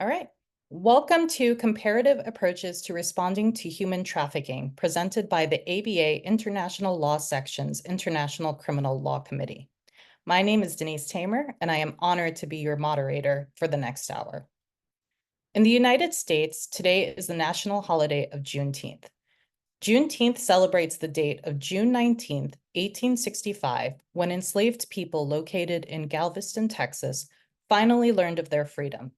All right. Welcome to Comparative Approaches to Responding to Human Trafficking, presented by the ABA International Law Section's International Criminal Law Committee. My name is Denise Tamer, and I am honored to be your moderator for the next hour. In the United States, today is the national holiday of Juneteenth. Juneteenth celebrates the date of June 19th, 1865, when enslaved people located in Galveston, Texas, finally learned of their freedom.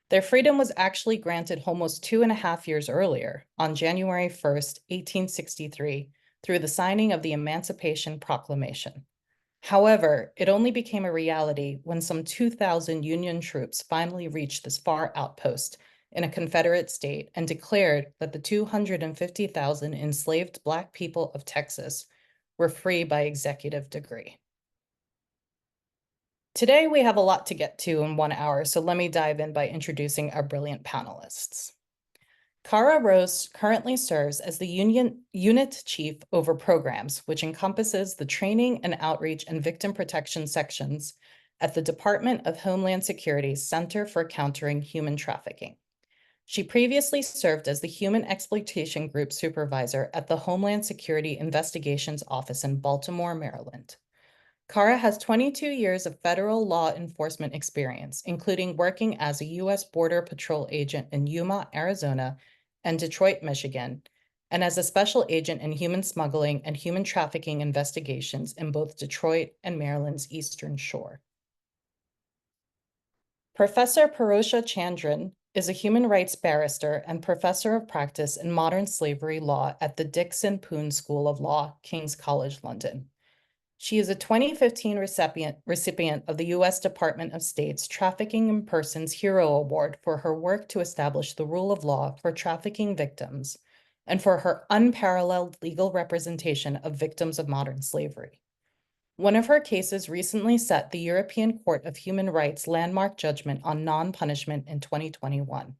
Their freedom was actually granted almost 2.5 years earlier, on January 1st, 1863, through the signing of the Emancipation Proclamation. However, it only became a reality when some 2,000 Union troops finally reached this far outpost in a Confederate state and declared that the 250,000 enslaved Black people of Texas were free by executive decree. Today, we have a lot to get to in 1 hour, so let me dive in by introducing our brilliant panelists. Cara Rose currently serves as the unit chief over programs, which encompasses the training and outreach and victim protection sections at the Department of Homeland Security's Center for Countering Human Trafficking. She previously served as the Human Exploitation Group Supervisor at the Homeland Security Investigations Office in Baltimore, Maryland. Cara has 22 years of federal law enforcement experience, including working as a U.S. Border Patrol agent in Yuma, Arizona, and Detroit, Michigan, and as a special agent in human smuggling and human trafficking investigations in both Detroit and Maryland's Eastern Shore. Professor Parosha Chandran is a human rights barrister and professor of practice in modern slavery law at the Dickson Poon School of Law, King's College, London. She is a 2015 recipient of the U.S. Department of State's Trafficking in Persons Hero Award for her work to establish the rule of law for trafficking victims and for her unparalleled legal representation of victims of modern slavery. One of her cases recently set the European Court of Human Rights landmark judgment on non-punishment in 2021.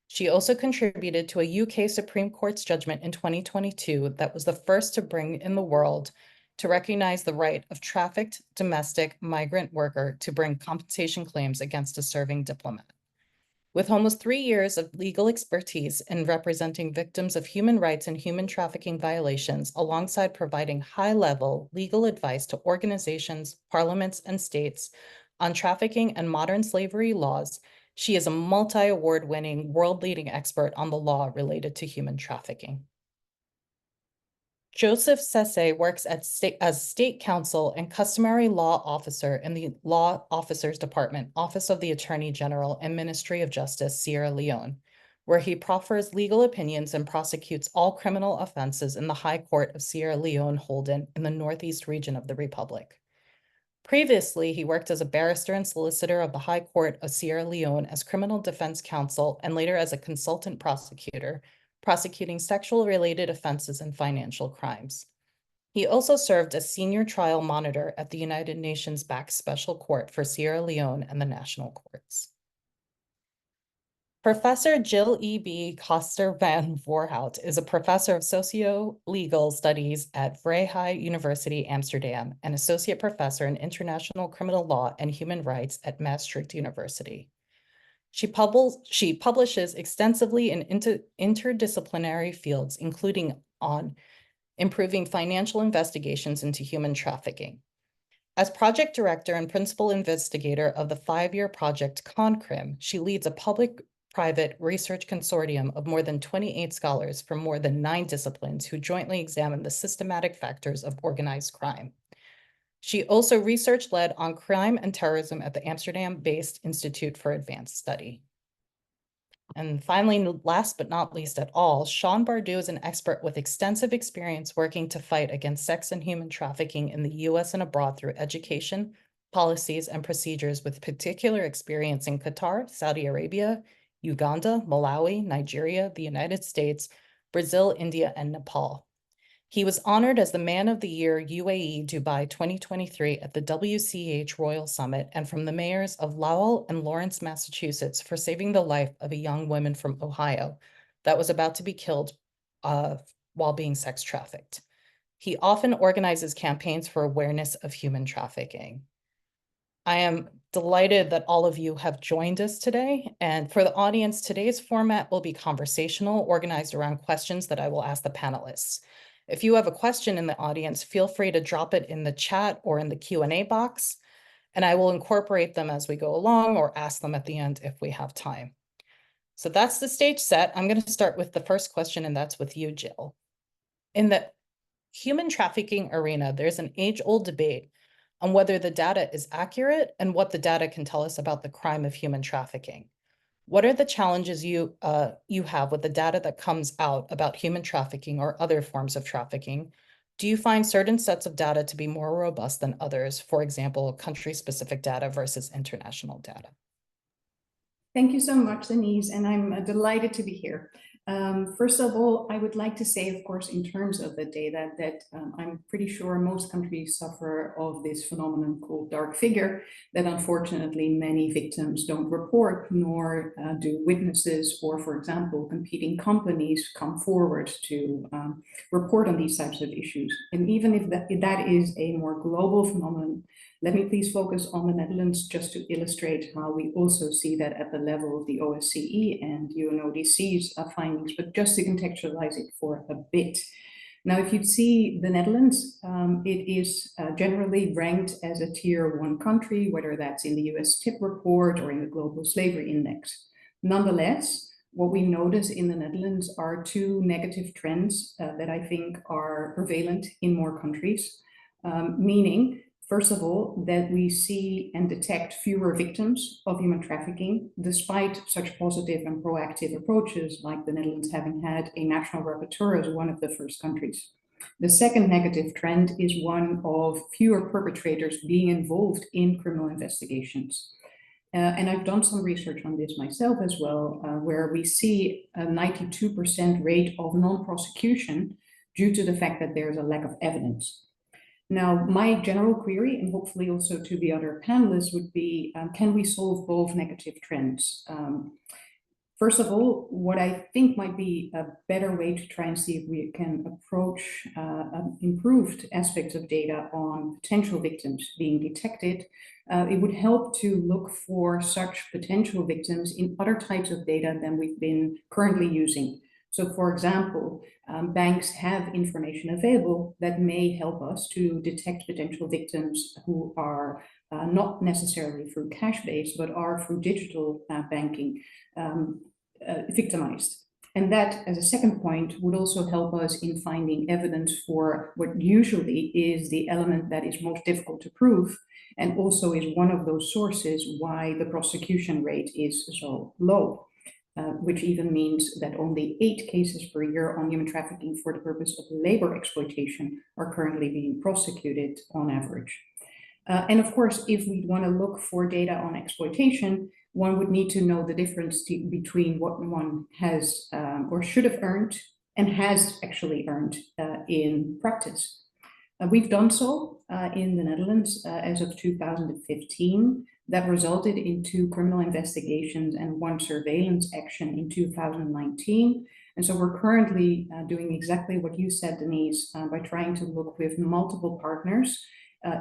She also contributed to a UK Supreme Court's judgment in 2022 that was the first to bring in the world to recognize the right of trafficked domestic migrant worker to bring compensation claims against a serving diplomat. With almost 3 years of legal expertise in representing victims of human rights and human trafficking violations, alongside providing high-level legal advice to organizations, parliaments, and states on trafficking and modern slavery laws, she is a multi-award-winning, world-leading expert on the law related to human trafficking. Joseph Sese works as state counsel and customary law officer in the Law Officers Department, Office of the Attorney General, and Ministry of Justice, Sierra Leone, where he proffers legal opinions and prosecutes all criminal offenses in the High Court of Sierra Leone Holden in the Northeast region of the Republic. Previously, he worked as a barrister and solicitor of the High Court of Sierra Leone as criminal defense counsel and later as a consultant prosecutor, prosecuting sexual-related offenses and financial crimes. He also served as senior trial monitor at the United Nations-backed Special Court for Sierra Leone and the National Courts. Professor Jill E.B. Koster van Voorhout is a professor of socio-legal studies at Vrije University Amsterdam and associate professor in international criminal law and human rights at Maastricht University. She publishes extensively in interdisciplinary fields, including on improving financial investigations into human trafficking. As project director and principal investigator of the 5-year project ConCrim, she leads a public-private research consortium of more than 28 scholars from more than 9 disciplines who jointly examine the systematic factors of organized crime. She also research-led on crime and terrorism at the Amsterdam-based Institute for Advanced Study. And finally, last but not least at all, Sean Bardu is an expert with extensive experience working to fight against sex and human trafficking in the U.S. and abroad through education, policies, and procedures, with particular experience in Qatar, Saudi Arabia, Uganda, Malawi, Nigeria, the United States, Brazil, India, and Nepal. He was honored as the Man of the Year UAE Dubai 2023 at the WCH Royal Summit and from the mayors of Lowell and Lawrence, Massachusetts, for saving the life of a young woman from Ohio that was about to be killed while being sex trafficked. He often organizes campaigns for awareness of human trafficking. I am delighted that all of you have joined us today. And for the audience, today's format will be conversational, organized around questions that I will ask the panelists. If you have a question in the audience, feel free to drop it in the chat or in the Q&A box, and I will incorporate them as we go along or ask them at the end if we have time. So that's the stage set. I'm going to start with the first question, and that's with you, Jill. In the human trafficking arena, there's an age-old debate on whether the data is accurate and what the data can tell us about the crime of human trafficking. What are the challenges you have with the data that comes out about human trafficking or other forms of trafficking? Do you find certain sets of data to be more robust than others? For example, country-specific data versus international data. Thank you so much, Denise, and I'm delighted to be here. First of all, I would like to say, of course, in terms of the data, that I'm pretty sure most countries suffer of this phenomenon called dark figure, that unfortunately many victims don't report, nor do witnesses or, for example, competing companies come forward to report on these types of issues. And even if that is a more global phenomenon, let me please focus on the Netherlands just to illustrate how we also see that at the level of the OSCE and UNODC's findings, but just to contextualize it for a bit. Now, if you see the Netherlands, it is generally ranked as a tier 1 country, whether that's in the US TIP report or in the Global Slavery Index. Nonetheless, what we notice in the Netherlands are two negative trends that I think are prevalent in more countries, meaning, first of all, that we see and detect fewer victims of human trafficking, despite such positive and proactive approaches like the Netherlands having had a national rapporteur as one of the first countries. The second negative trend is one of fewer perpetrators being involved in criminal investigations. And I've done some research on this myself as well, where we see a 92% rate of non-prosecution due to the fact that there's a lack of evidence. Now, my general query, and hopefully also to the other panelists, would be, can we solve both negative trends? First of all, what I think might be a better way to try and see if we can approach improved aspects of data on potential victims being detected, it would help to look for such potential victims in other types of data than we've been currently using. So, for example, banks have information available that may help us to detect potential victims who are not necessarily through cash-based, but are through digital banking victimized. And that, as a second point, would also help us in finding evidence for what usually is the element that is most difficult to prove, and also is one of those sources why the prosecution rate is so low. Which even means that only 8 cases per year on human trafficking for the purpose of labor exploitation are currently being prosecuted on average. And of course, if we want to look for data on exploitation, one would need to know the difference between what one has or should have earned and has actually earned in practice. We've done so in the Netherlands as of 2015. That resulted in 2 criminal investigations and 1 surveillance action in 2019. And so we're currently doing exactly what you said, Denise, by trying to look with multiple partners,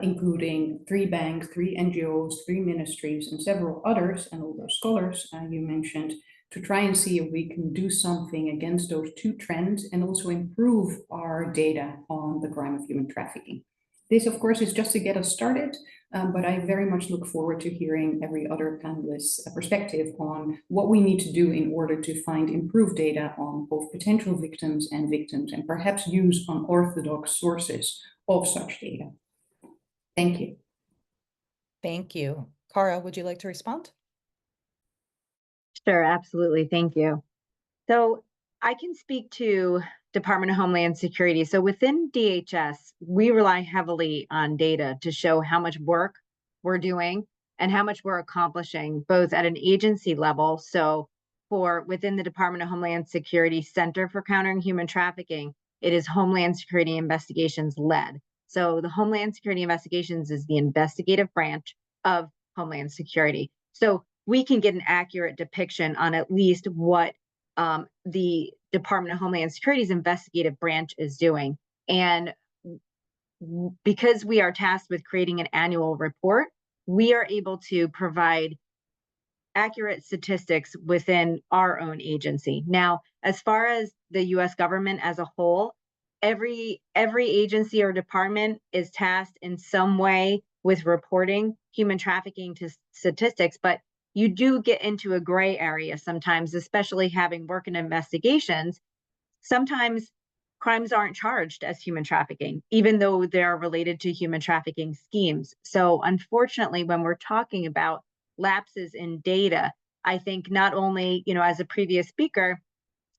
including 3 banks, 3 NGOs, 3 ministries, and several others, and all those scholars you mentioned, to try and see if we can do something against those 2 trends and also improve our data on the crime of human trafficking. This, of course, is just to get us started, but I very much look forward to hearing every other panelist's perspective on what we need to do in order to find improved data on both potential victims, and perhaps use unorthodox sources of such data. Thank you. Thank you. Cara, would you like to respond? Sure, absolutely. Thank you. So I can speak to Department of Homeland Security. So within DHS, we rely heavily on data to show how much work we're doing and how much we're accomplishing, both at an agency level. So for within the Department of Homeland Security Center for Countering Human Trafficking, it is Homeland Security Investigations led. So the Homeland Security Investigations is the investigative branch of Homeland Security. So we can get an accurate depiction on at least what the Department of Homeland Security's investigative branch is doing. And because we are tasked with creating an annual report, we are able to provide accurate statistics within our own agency. Now, as far as the US government as a whole, every agency or department is tasked in some way with reporting human trafficking to statistics, but you do get into a gray area sometimes, especially having work in investigations. Sometimes crimes aren't charged as human trafficking, even though they're related to human trafficking schemes. So unfortunately, when we're talking about lapses in data, I think not only, as a previous speaker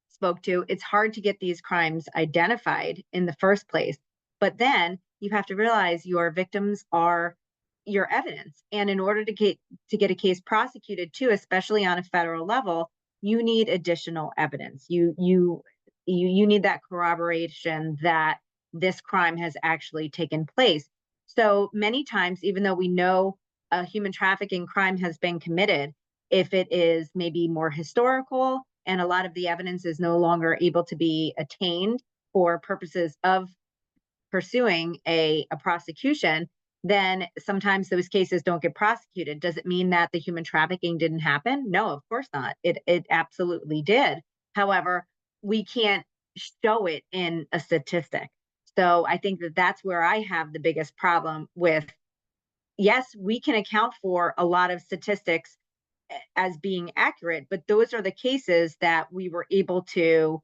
spoke to, it's hard to get these crimes identified in the first place. But then you have to realize your victims are your evidence. And in order to get a case prosecuted too, especially on a federal level, you need additional evidence. You need that corroboration that this crime has actually taken place. So many times, even though we know a human trafficking crime has been committed, if it is maybe more historical and a lot of the evidence is no longer able to be attained for purposes of pursuing a prosecution, then sometimes those cases don't get prosecuted. Does it mean that the human trafficking didn't happen? No, of course not. It absolutely did. However, we can't show it in a statistic. So I think that that's where I have the biggest problem with, yes, we can account for a lot of statistics as being accurate, but those are the cases that we were able to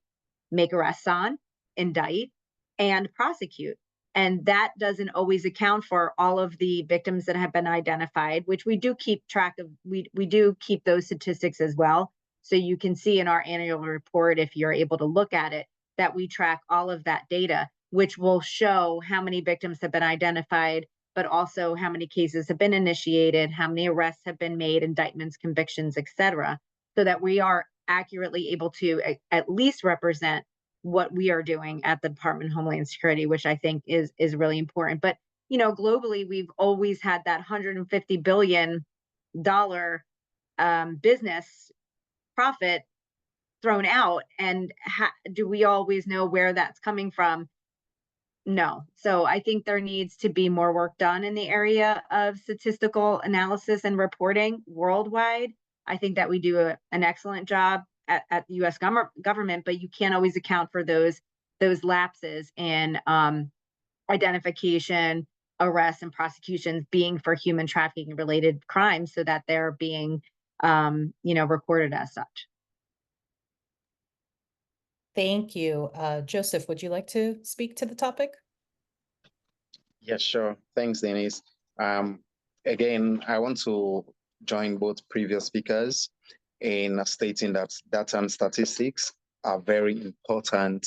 make arrests on, indict, and prosecute. And that doesn't always account for all of the victims that have been identified, which we do keep track of. We do keep those statistics as well. So you can see in our annual report, if you're able to look at it, that we track all of that data, which will show how many victims have been identified, but also how many cases have been initiated, how many arrests have been made, indictments, convictions, et cetera, so that we are accurately able to at least represent what we are doing at the Department of Homeland Security, which I think is really important. But globally, we've always had that $150 billion business profit thrown out, and do we always know where that's coming from? No. So I think there needs to be more work done in the area of statistical analysis and reporting worldwide. I think that we do an excellent job at the U.S. government, but you can't always account for those lapses in identification, arrests, and prosecutions being for human trafficking related crimes, so that they're being recorded as such. Thank you. Joseph, would you like to speak to the topic? Yeah, sure. Thanks, Denise. Again, I want to join both previous speakers in stating that data and statistics are very important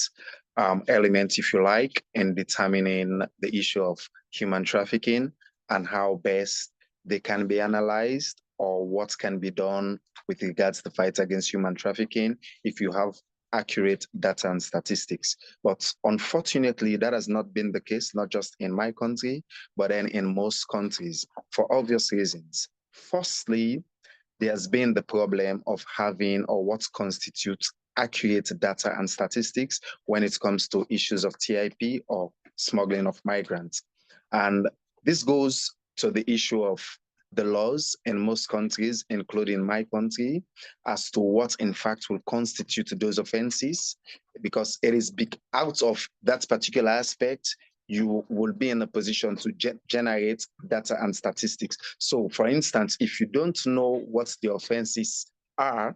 elements, if you like, in determining the issue of human trafficking and how best they can be analyzed, or what can be done with regards to the fight against human trafficking if you have accurate data and statistics. But unfortunately, that has not been the case, not just in my country, but then in most countries, for obvious reasons. Firstly, there's been the problem of having, or what constitutes, accurate data and statistics when it comes to issues of TIP or smuggling of migrants. And this goes to the issue of the laws in most countries, including my country, as to what in fact will constitute those offenses, because it is out of that particular aspect, you will be in a position to generate data and statistics. So for instance, if you don't know what the offenses are,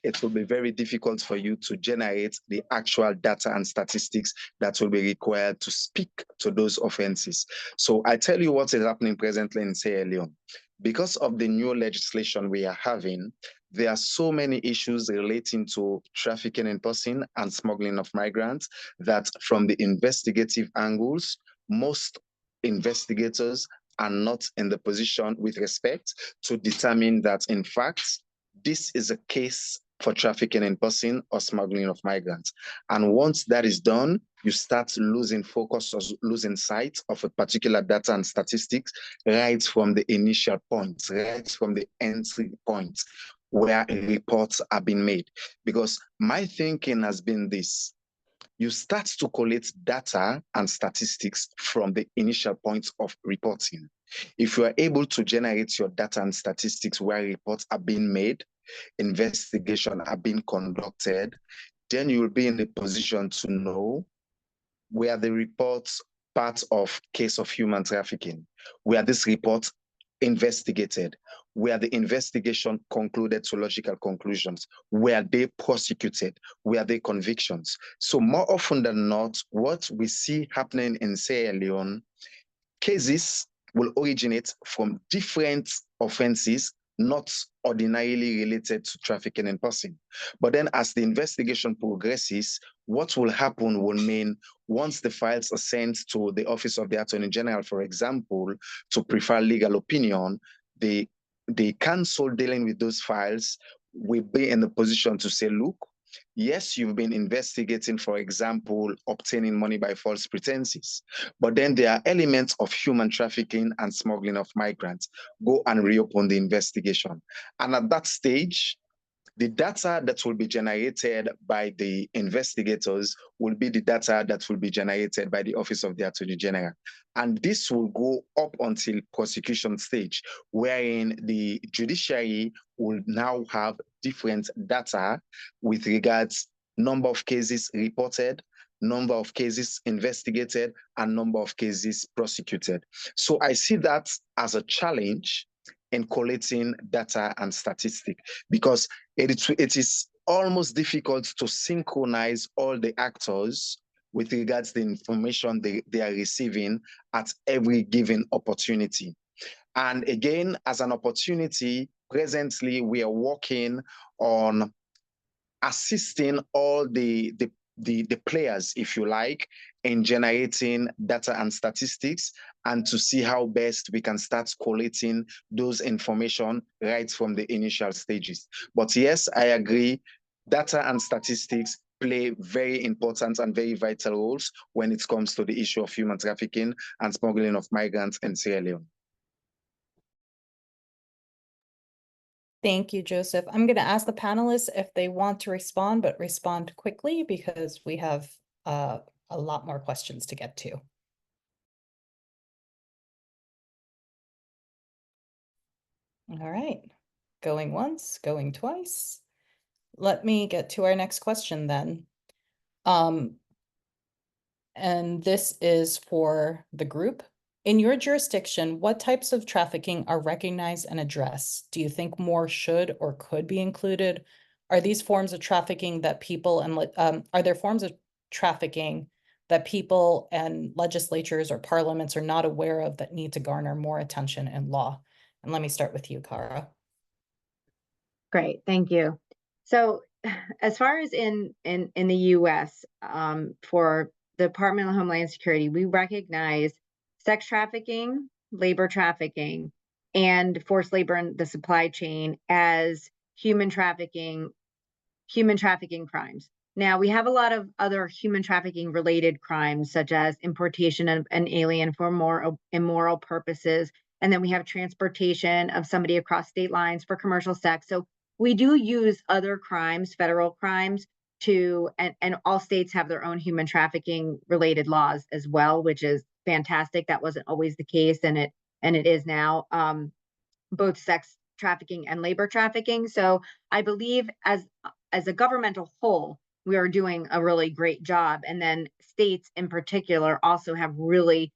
it will be very difficult for you to generate the actual data and statistics that will be required to speak to those offenses. So I tell you what is happening presently in Sierra Leone. Because of the new legislation we are having, there are so many issues relating to trafficking in person and smuggling of migrants that from the investigative angles, most investigators are not in the position with respect to determine that, in fact, this is a case for trafficking in person or smuggling of migrants. And once that is done, you start losing focus or losing sight of a particular data and statistics right from the initial points, right from the entry point where reports are being made. Because my thinking has been this: you start to collect data and statistics from the initial point of reporting. If you are able to generate your data and statistics where reports are being made, investigation are being conducted, then you will be in a position to know where the reports part of case of human trafficking, where this report investigated, where the investigation concluded to logical conclusions, where they prosecuted, where they convictions. So more often than not, what we see happening in Sierra Leone, cases will originate from different offenses, not ordinarily related to trafficking in person. But then as the investigation progresses, what will happen will mean once the files are sent to the Office of the Attorney General, for example, to prefer legal opinion, the counsel dealing with those files will be in the position to say, look, yes, you've been investigating, for example, obtaining money by false pretenses, but then there are elements of human trafficking and smuggling of migrants. Go and reopen the investigation. And at that stage, the data that will be generated by the investigators will be the data that will be generated by the Office of the Attorney General. And this will go up until prosecution stage, wherein the judiciary will now have different data with regards number of cases reported, number of cases investigated, and number of cases prosecuted. So I see that as a challenge in collecting data and statistics, because it is almost difficult to synchronize all the actors with regards to the information they are receiving at every given opportunity. And again, as an opportunity, presently we are working on assisting all the players, if you like, in generating data and statistics, and to see how best we can start collating those information right from the initial stages. But yes, I agree, data and statistics play very important and very vital roles when it comes to the issue of human trafficking and smuggling of migrants in Sierra Leone. Thank you, Joseph. I'm going to ask the panelists if they want to respond, but respond quickly because we have a lot more questions to get to. All right, going once, going twice. Let me get to our next question then. And this is for the group. In your jurisdiction, what types of trafficking are recognized and addressed? Do you think more should or could be included? Are these forms of trafficking that people and are there forms of trafficking that people and legislatures or parliaments are not aware of that need to garner more attention in law? And let me start with you, Kara. Great, thank you. So as far as in the US, for the Department of Homeland Security, we recognize sex trafficking, labor trafficking, and forced labor in the supply chain as human trafficking crimes. Now, we have a lot of other human trafficking related crimes, such as importation of an alien for more immoral purposes. And then we have transportation of somebody across state lines for commercial sex. So we do use other crimes, federal crimes, and all states have their own human trafficking related laws as well, which is fantastic. That wasn't always the case, and it is now, both sex trafficking and labor trafficking. So I believe as a governmental whole, we are doing a really great job. And then states in particular also have really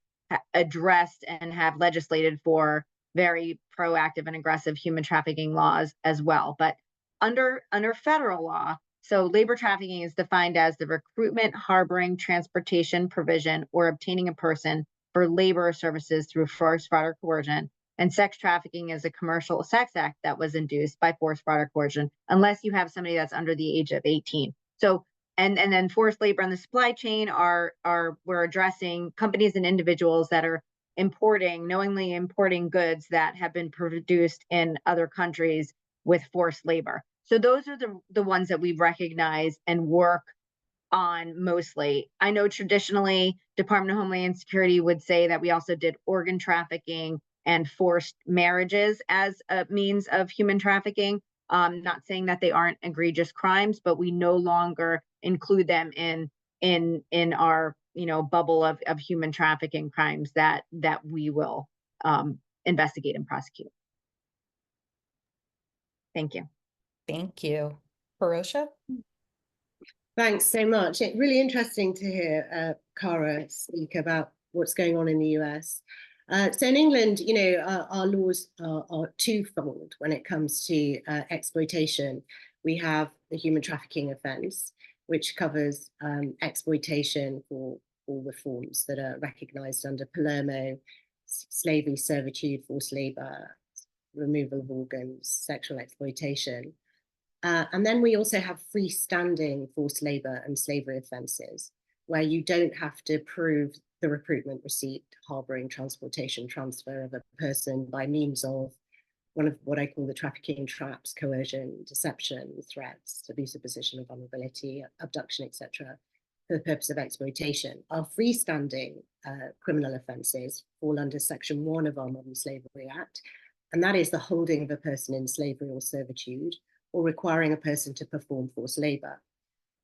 addressed and have legislated for very proactive and aggressive human trafficking laws as well. But under federal law, so labor trafficking is defined as the recruitment, harboring, transportation, provision, or obtaining a person for labor or services through force, fraud, or coercion. And sex trafficking is a commercial sex act that was induced by force, fraud, or coercion, unless you have somebody that's under the age of 18. So, and then forced labor in the supply chain we're addressing companies and individuals that are knowingly importing goods that have been produced in other countries with forced labor. So those are the ones that we recognize and work on mostly. I know traditionally Department of Homeland Security would say that we also did organ trafficking and forced marriages as a means of human trafficking. Not saying that they aren't egregious crimes, but we no longer include them in in our, bubble of human trafficking crimes that we will investigate and prosecute. Thank you. Thank you. Parosha? Thanks so much. It's really interesting to hear Cara speak about what's going on in the US. So in England, our laws are twofold when it comes to exploitation. We have the human trafficking offence, which covers exploitation for all the forms that are recognised under Palermo: slavery, servitude, forced labour, removal of organs, sexual exploitation. And then we also have freestanding forced labour and slavery offences, where you don't have to prove the recruitment, receipt, harbouring, transportation, transfer of a person by means of one of what I call the trafficking traps: coercion, deception, threats, abuse of position of vulnerability, abduction, etc., for the purpose of exploitation. Our freestanding criminal offences fall under Section 1 of our Modern Slavery Act, and that is the holding of a person in slavery or servitude, or requiring a person to perform forced labour.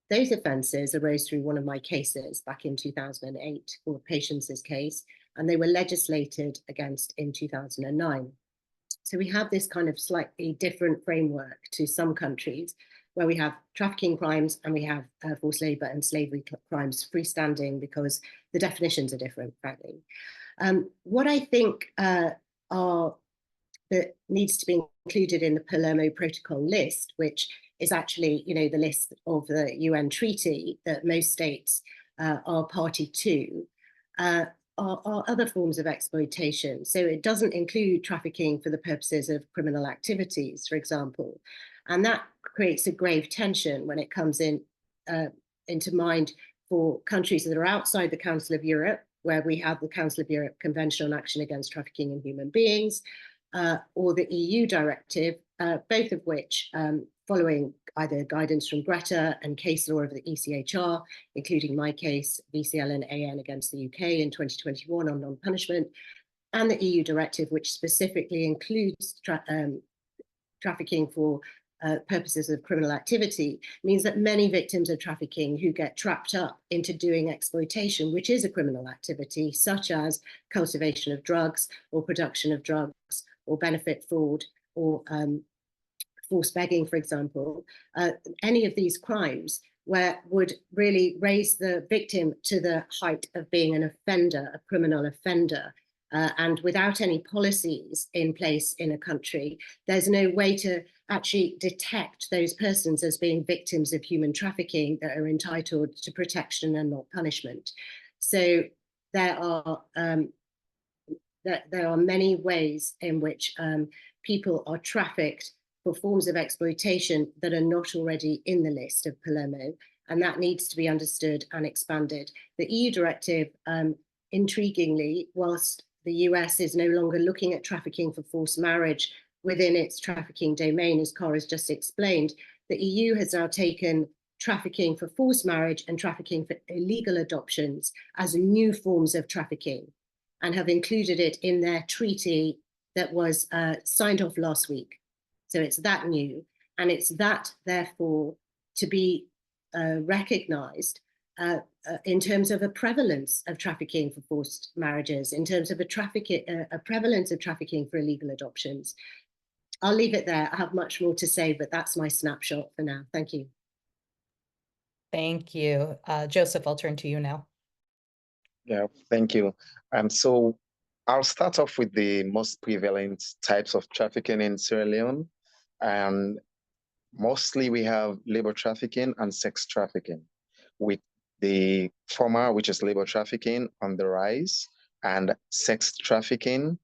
Those offences arose through one of my cases back in 2008, called Patience's case, and they were legislated against in 2009. So we have this kind of slightly different framework to some countries, where we have trafficking crimes and we have forced labour and slavery crimes freestanding, because the definitions are different, frankly. What I think that needs to be included in the Palermo Protocol list, which is actually, the list of the UN treaty that most states are party to, are other forms of exploitation. So it doesn't include trafficking for the purposes of criminal activities, for example. And that creates a grave tension when it comes into mind for countries that are outside the Council of Europe, where we have the Council of Europe Convention on Action Against Trafficking in Human Beings, or the EU directive, both of which, following either guidance from Greta and case law of the ECHR, including my case, VCL and AN against the UK in 2021 on non-punishment, and the EU directive, which specifically includes trafficking for purposes of criminal activity, means that many victims of trafficking who get trapped up into doing exploitation, which is a criminal activity, such as cultivation of drugs or production of drugs, or benefit fraud, or forced begging, for example, any of these crimes would really raise the victim to the height of being an offender, a criminal offender. And without any policies in place in a country, there's no way to actually detect those persons as being victims of human trafficking that are entitled to protection and not punishment. So there are many ways in which people are trafficked for forms of exploitation that are not already in the list of Palermo, and that needs to be understood and expanded. The EU directive, intriguingly, whilst the US is no longer looking at trafficking for forced marriage within its trafficking domain, as Cara's just explained, the EU has now taken trafficking for forced marriage and trafficking for illegal adoptions as new forms of trafficking, and have included it in their treaty that was signed off last week. So it's that new, and it's that, therefore, to be recognised in terms of a prevalence of trafficking for forced marriages, in terms of a prevalence of trafficking for illegal adoptions. I'll leave it there. I have much more to say, but that's my snapshot for now. Thank you. Thank you. Joseph, I'll turn to you now. Yeah, thank you. So I'll start off with the most prevalent types of trafficking in Sierra Leone. And mostly we have labor trafficking and sex trafficking, with the former, which is labor trafficking, on the rise, and sex trafficking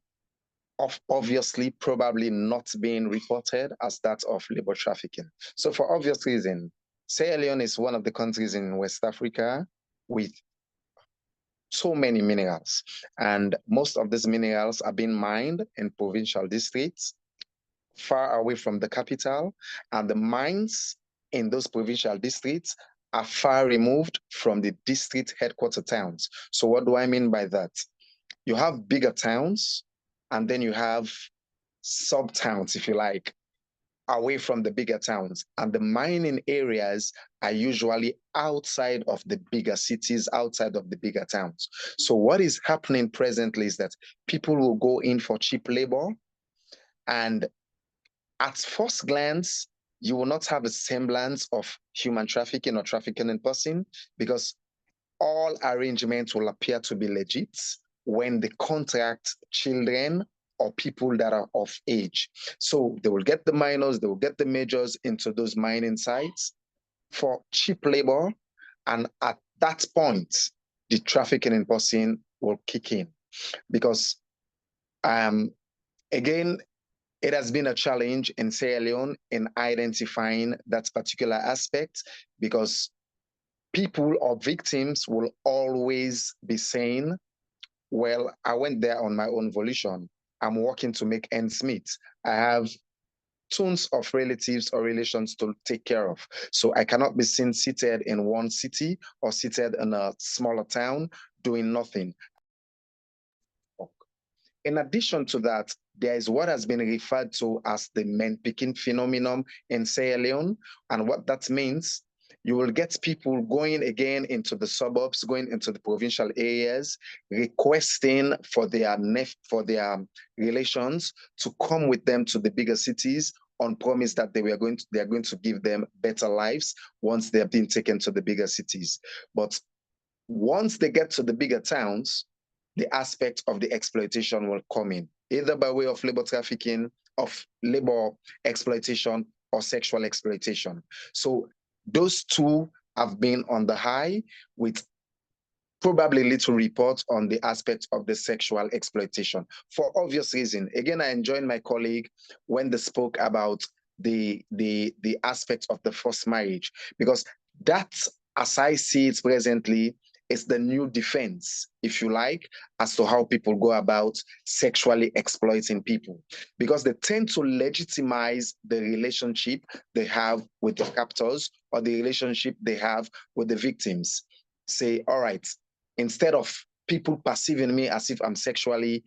obviously probably not being reported as that of labor trafficking. So for obvious reason, Sierra Leone is one of the countries in West Africa with so many minerals, and most of these minerals are being mined in provincial districts far away from the capital, and the mines in those provincial districts are far removed from the district headquarter towns. So what do I mean by that? You have bigger towns, and then you have sub-towns, if you like, away from the bigger towns, and the mining areas are usually outside of the bigger cities, outside of the bigger towns. So what is happening presently is that people will go in for cheap labor, and at first glance, you will not have a semblance of human trafficking or trafficking in person, because all arrangements will appear to be legit when they contract children or people that are of age. So they will get the minors, they will get the majors into those mining sites for cheap labor. And at that point, the trafficking in person will kick in. Because again, it has been a challenge in Sierra Leone in identifying that particular aspect, because people or victims will always be saying, well, I went there on my own volition. I'm working to make ends meet. I have tons of relatives or relations to take care of. So I cannot be seen seated in one city or seated in a smaller town doing nothing. In addition to that, there is what has been referred to as the men picking phenomenon in Sierra Leone. And what that means, you will get people going again into the suburbs, going into the provincial areas, requesting for their relations to come with them to the bigger cities on promise that they are going to give them better lives once they have been taken to the bigger cities. But once they get to the bigger towns, the aspect of the exploitation will come in, either by way of labor trafficking, of labor exploitation, or sexual exploitation. So those two have been on the high, with probably little reports on the aspect of the sexual exploitation, for obvious reason. Again, I enjoyed my colleague when they spoke about the aspect of the forced marriage, because that, as I see it presently, is the new defense, if you like, as to how people go about sexually exploiting people, because they tend to legitimize the relationship they have with the captors or the relationship they have with the victims. Say, all right, instead of people perceiving me as if I'm sexually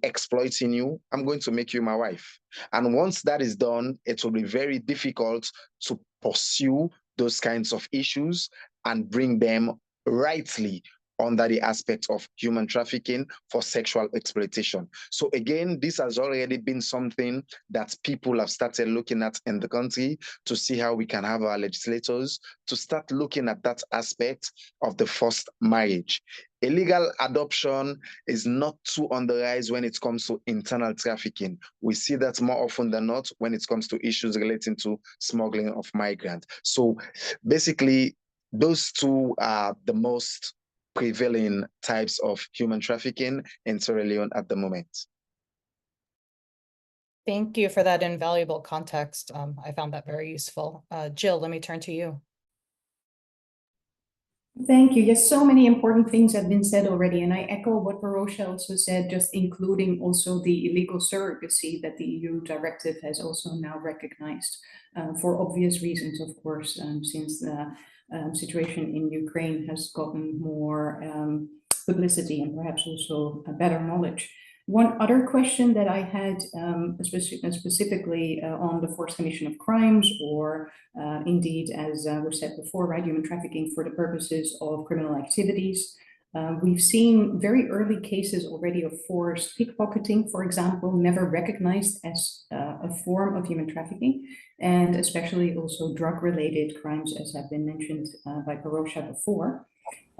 exploiting you, I'm going to make you my wife. And once that is done, it will be very difficult to pursue those kinds of issues and bring them rightly under the aspect of human trafficking for sexual exploitation. So again, this has already been something that people have started looking at in the country, to see how we can have our legislators to start looking at that aspect of the forced marriage. Illegal adoption is not too on the rise when it comes to internal trafficking. We see that more often than not when it comes to issues relating to smuggling of migrants. So basically, those two are the most prevailing types of human trafficking in Sierra Leone at the moment. Thank you for that invaluable context. I found that very useful. Jill, let me turn to you. Thank you. Yes, so many important things have been said already, and I echo what Varosha also said, just including also the illegal surrogacy that the EU directive has also now recognized, for obvious reasons, of course, since the situation in Ukraine has gotten more publicity and perhaps also better knowledge. One other question that I had specifically on the forced commission of crimes, or indeed, as was said before, right, human trafficking for the purposes of criminal activities. We've seen very early cases already of forced pickpocketing, for example, never recognized as a form of human trafficking, and especially also drug-related crimes, as have been mentioned by Varosha before.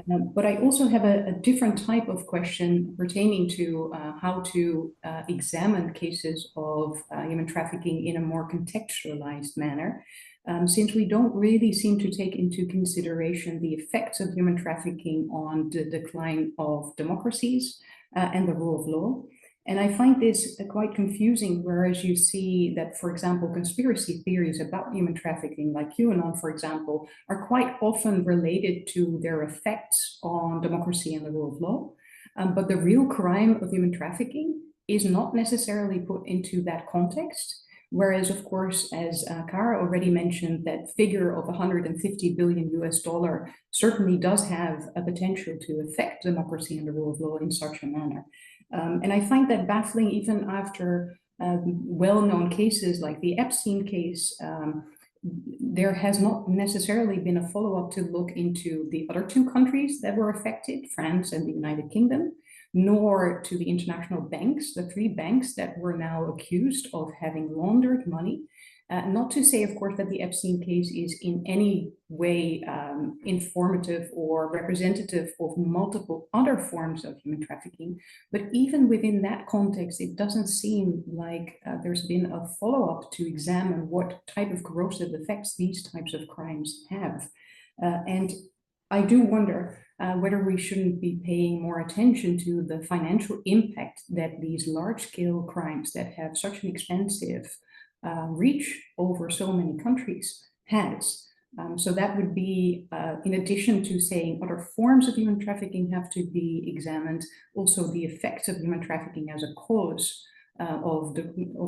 But I also have a different type of question pertaining to how to examine cases of human trafficking in a more contextualized manner, since we don't really seem to take into consideration the effects of human trafficking on the decline of democracies and the rule of law. And I find this quite confusing, whereas you see that, for example, conspiracy theories about human trafficking, like QAnon, for example, are quite often related to their effects on democracy and the rule of law. But the real crime of human trafficking is not necessarily put into that context. Whereas, of course, as Kara already mentioned, that figure of $150 billion certainly does have a potential to affect democracy and the rule of law in such a manner. And I find that baffling even after well-known cases like the Epstein case, there has not necessarily been a follow-up to look into the other two countries that were affected, France and the United Kingdom, nor to the international banks, the three banks that were now accused of having laundered money. Not to say, of course, that the Epstein case is in any way informative or representative of multiple other forms of human trafficking, but even within that context, it doesn't seem like there's been a follow-up to examine what type of corrosive effects these types of crimes have. And I do wonder whether we shouldn't be paying more attention to the financial impact that these large-scale crimes that have such an expensive reach over so many countries has. So that would be, in addition to saying other forms of human trafficking have to be examined, also the effects of human trafficking as a cause of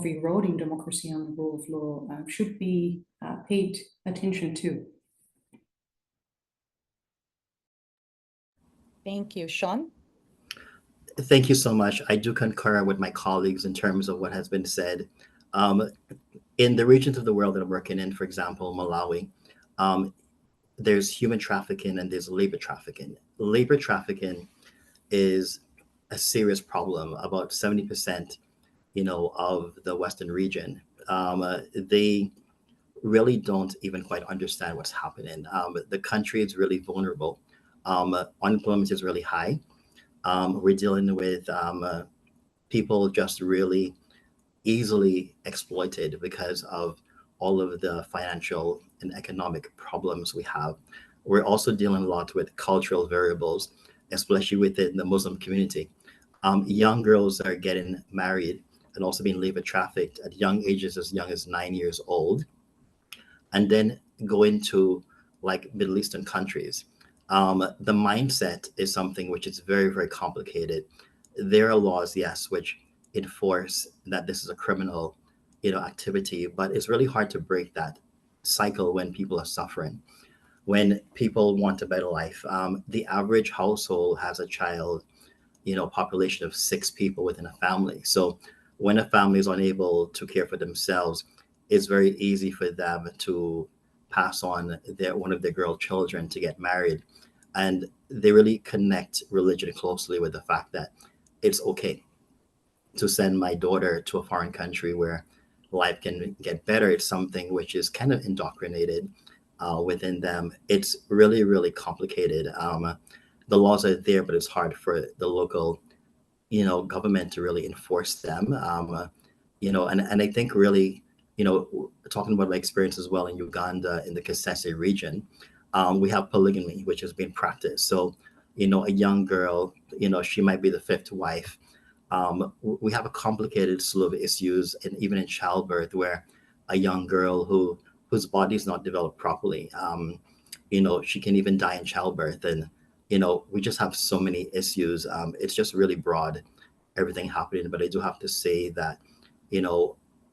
eroding democracy and the rule of law should be paid attention to. Thank you. Sean? Thank you so much. I do concur with my colleagues in terms of what has been said. In the regions of the world that I'm working in, for example, Malawi, there's human trafficking and there's labor trafficking. Labor trafficking is a serious problem. About 70%, of the Western region, they really don't even quite understand what's happening. The country is really vulnerable. Unemployment is really high. We're dealing with people just really easily exploited because of all of the financial and economic problems we have. We're also dealing a lot with cultural variables, especially within the Muslim community. Young girls are getting married and also being labor trafficked at young ages, as young as 9 years old, and then going to like Middle Eastern countries. The mindset is something which is very, very complicated. There are laws, yes, which enforce that this is a criminal, activity, but it's really hard to break that cycle when people are suffering. When people want a better life, the average household has a child, population of 6 people within a family. So when a family is unable to care for themselves, it's very easy for them to pass on one of their girl children to get married. And they really connect religion closely with the fact that it's okay to send my daughter to a foreign country where life can get better. It's something which is kind of indoctrinated within them. It's really, really complicated. The laws are there, but it's hard for the local, government to really enforce them. And I think really, talking about my experience as well in Uganda, in the Kasese region, we have polygamy, which has been practiced. So, a young girl, she might be the 5th wife. We have a complicated slew of issues, and even in childbirth, where a young girl whose body is not developed properly, she can even die in childbirth. And, we just have so many issues. It's just really broad, everything happening. But I do have to say that,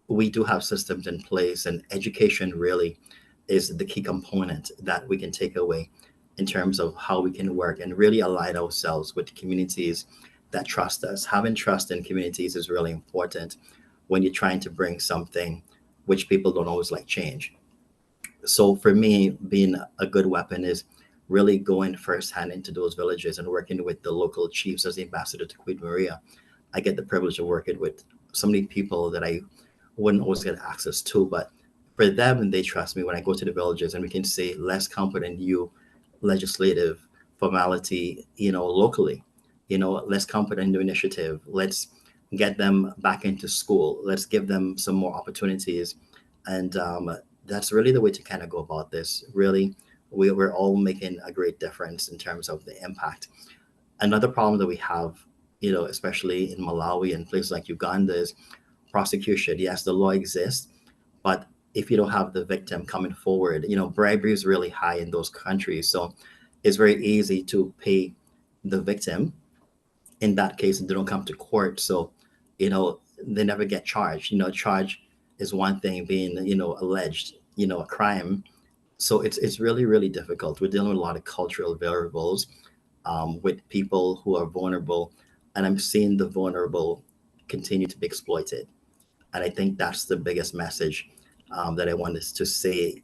we do have systems in place, and education really is the key component that we can take away in terms of how we can work and really align ourselves with communities that trust us. Having trust in communities is really important when you're trying to bring something which people don't always like change. So for me, being a good weapon is really going firsthand into those villages and working with the local chiefs. As the ambassador to Queen Maria, I get the privilege of working with so many people that I wouldn't always get access to, but for them, and they trust me when I go to the villages, and we can say, let's competent you legislative formality, locally, let's competent new initiative. Let's get them back into school. Let's give them some more opportunities. And that's really the way to kind of go about this. Really, we're all making a great difference in terms of the impact. Another problem that we have, especially in Malawi and places like Uganda, is prosecution. Yes, the law exists, but if you don't have the victim coming forward, bribery is really high in those countries. So it's very easy to pay the victim in that case, and they don't come to court. So, they never get charged. Charge is one thing, being, alleged, a crime. So it's really, really difficult. We're dealing with a lot of cultural variables with people who are vulnerable, and I'm seeing the vulnerable continue to be exploited. And I think that's the biggest message that I wanted to say.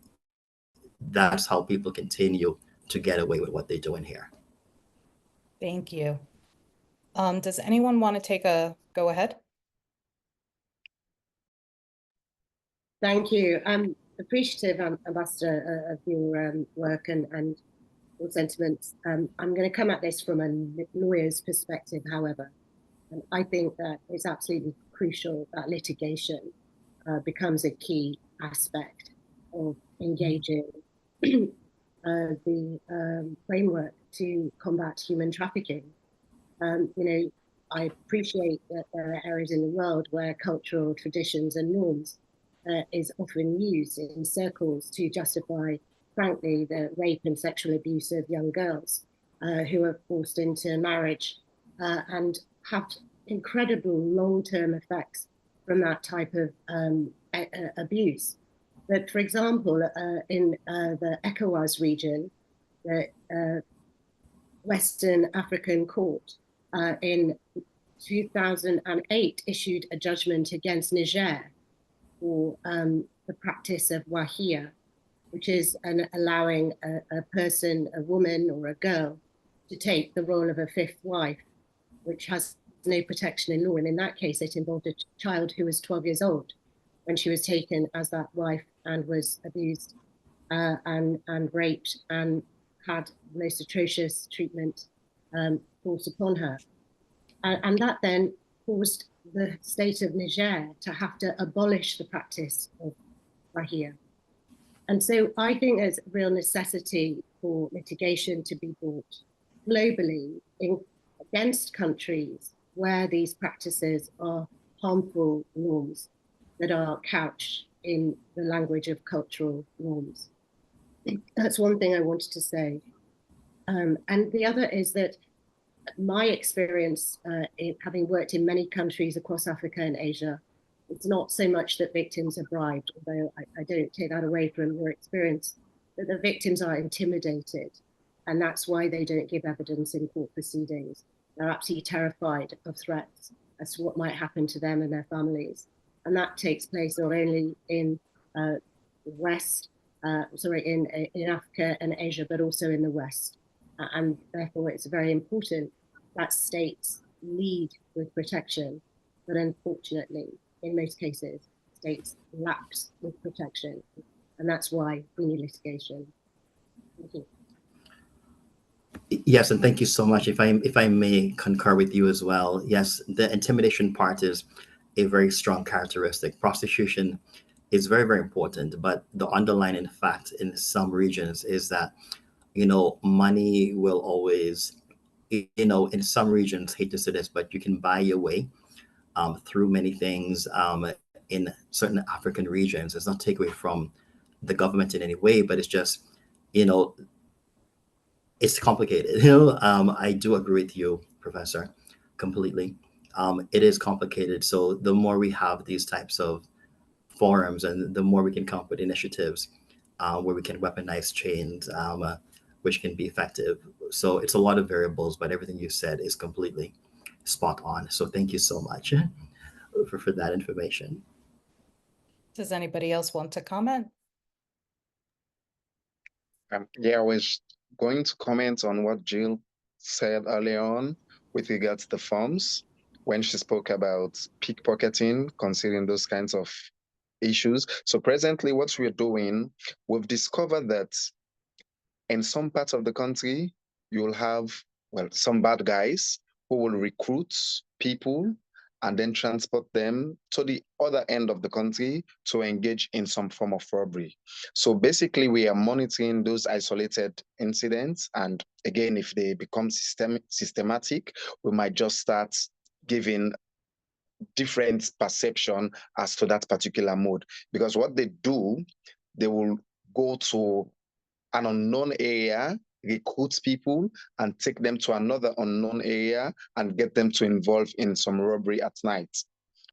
That's how people continue to get away with what they're doing here. Thank you. Does anyone want to take a go ahead? Thank you. I'm appreciative, Ambassador, of your work and your sentiments. I'm going to come at this from a lawyer's perspective, however. And I think that it's absolutely crucial that litigation becomes a key aspect of engaging the framework to combat human trafficking. I appreciate that there are areas in the world where cultural traditions and norms is often used in circles to justify, frankly, the rape and sexual abuse of young girls who are forced into marriage and have incredible long-term effects from that type of abuse. But for example, in the ECOWAS region, the Western African Court in 2008 issued a judgment against Niger for the practice of wahia, which is allowing a person, a woman or a girl, to take the role of a fifth wife, which has no protection in law. And in that case, it involved a child who was 12 years old when she was taken as that wife and was abused and raped and had most atrocious treatment forced upon her. And that then caused the state of Niger to have to abolish the practice of wahia. And so I think there's a real necessity for litigation to be brought globally against countries where these practices are harmful norms that are couched in the language of cultural norms. That's one thing I wanted to say. And the other is that my experience, having worked in many countries across Africa and Asia, it's not so much that victims are bribed, although I don't take that away from your experience, that the victims are intimidated. And that's why they don't give evidence in court proceedings. They're absolutely terrified of threats as to what might happen to them and their families. And that takes place not only in the West, in Africa and Asia, but also in the West. And therefore it's very important that states lead with protection, but unfortunately, in most cases, states lapse with protection, and that's why we need litigation. Thank you. Yes, and thank you so much. If I may concur with you as well. Yes, the intimidation part is a very strong characteristic. Prostitution is very, very important, but the underlying fact in some regions is that, money will always, in some regions, hate to say this, but you can buy your way through many things in certain African regions. It's not take away from the government in any way, but it's just, it's complicated. I do agree with you, Professor, completely. It is complicated. So the more we have these types of forums and the more we can come up with initiatives where we can weaponize chains, which can be effective. So it's a lot of variables, but everything you said is completely spot on. So thank you so much for that information. Does anybody else want to comment? Yeah, I was going to comment on what Jill said earlier on with regards to the forms when she spoke about pickpocketing, considering those kinds of issues. So presently what we're doing, we've discovered that in some parts of the country, you'll have, some bad guys who will recruit people and then transport them to the other end of the country to engage in some form of robbery. So basically, we are monitoring those isolated incidents. And again, if they become systematic, we might just start giving different perception as to that particular mode. Because what they do, they will go to an unknown area, recruit people and take them to another unknown area and get them to involve in some robbery at night.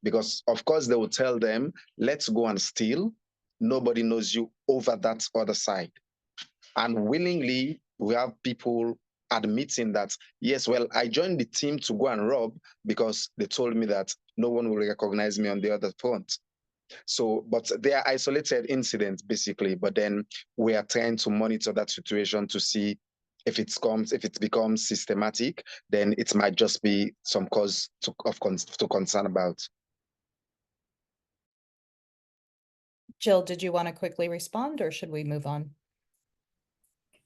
Because of course they will tell them, let's go and steal. Nobody knows you over that other side. And willingly, we have people admitting that, yes, well, I joined the team to go and rob because they told me that no one will recognize me on the other front. So, but they are isolated incidents basically, but then we are trying to monitor that situation to see if it becomes systematic, then it might just be some cause to concern about. Jill, did you want to quickly respond, or should we move on?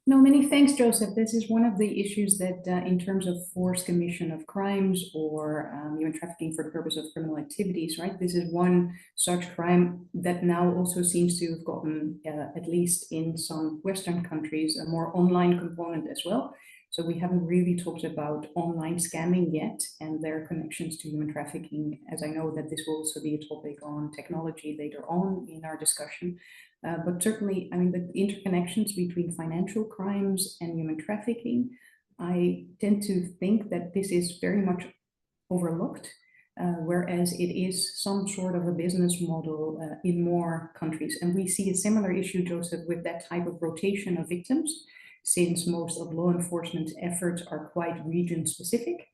No, many thanks, Joseph. This is one of the issues that in terms of forced commission of crimes or human trafficking for the purpose of criminal activities, right? This is one such crime that now also seems to have gotten, at least in some Western countries, a more online component as well. So we haven't really talked about online scamming yet and their connections to human trafficking, as I know that this will also be a topic on technology later on in our discussion. But certainly, I mean, the interconnections between financial crimes and human trafficking, I tend to think that this is very much overlooked, whereas it is some sort of a business model in more countries. And we see a similar issue, Joseph, with that type of rotation of victims, since most of law enforcement efforts are quite region specific.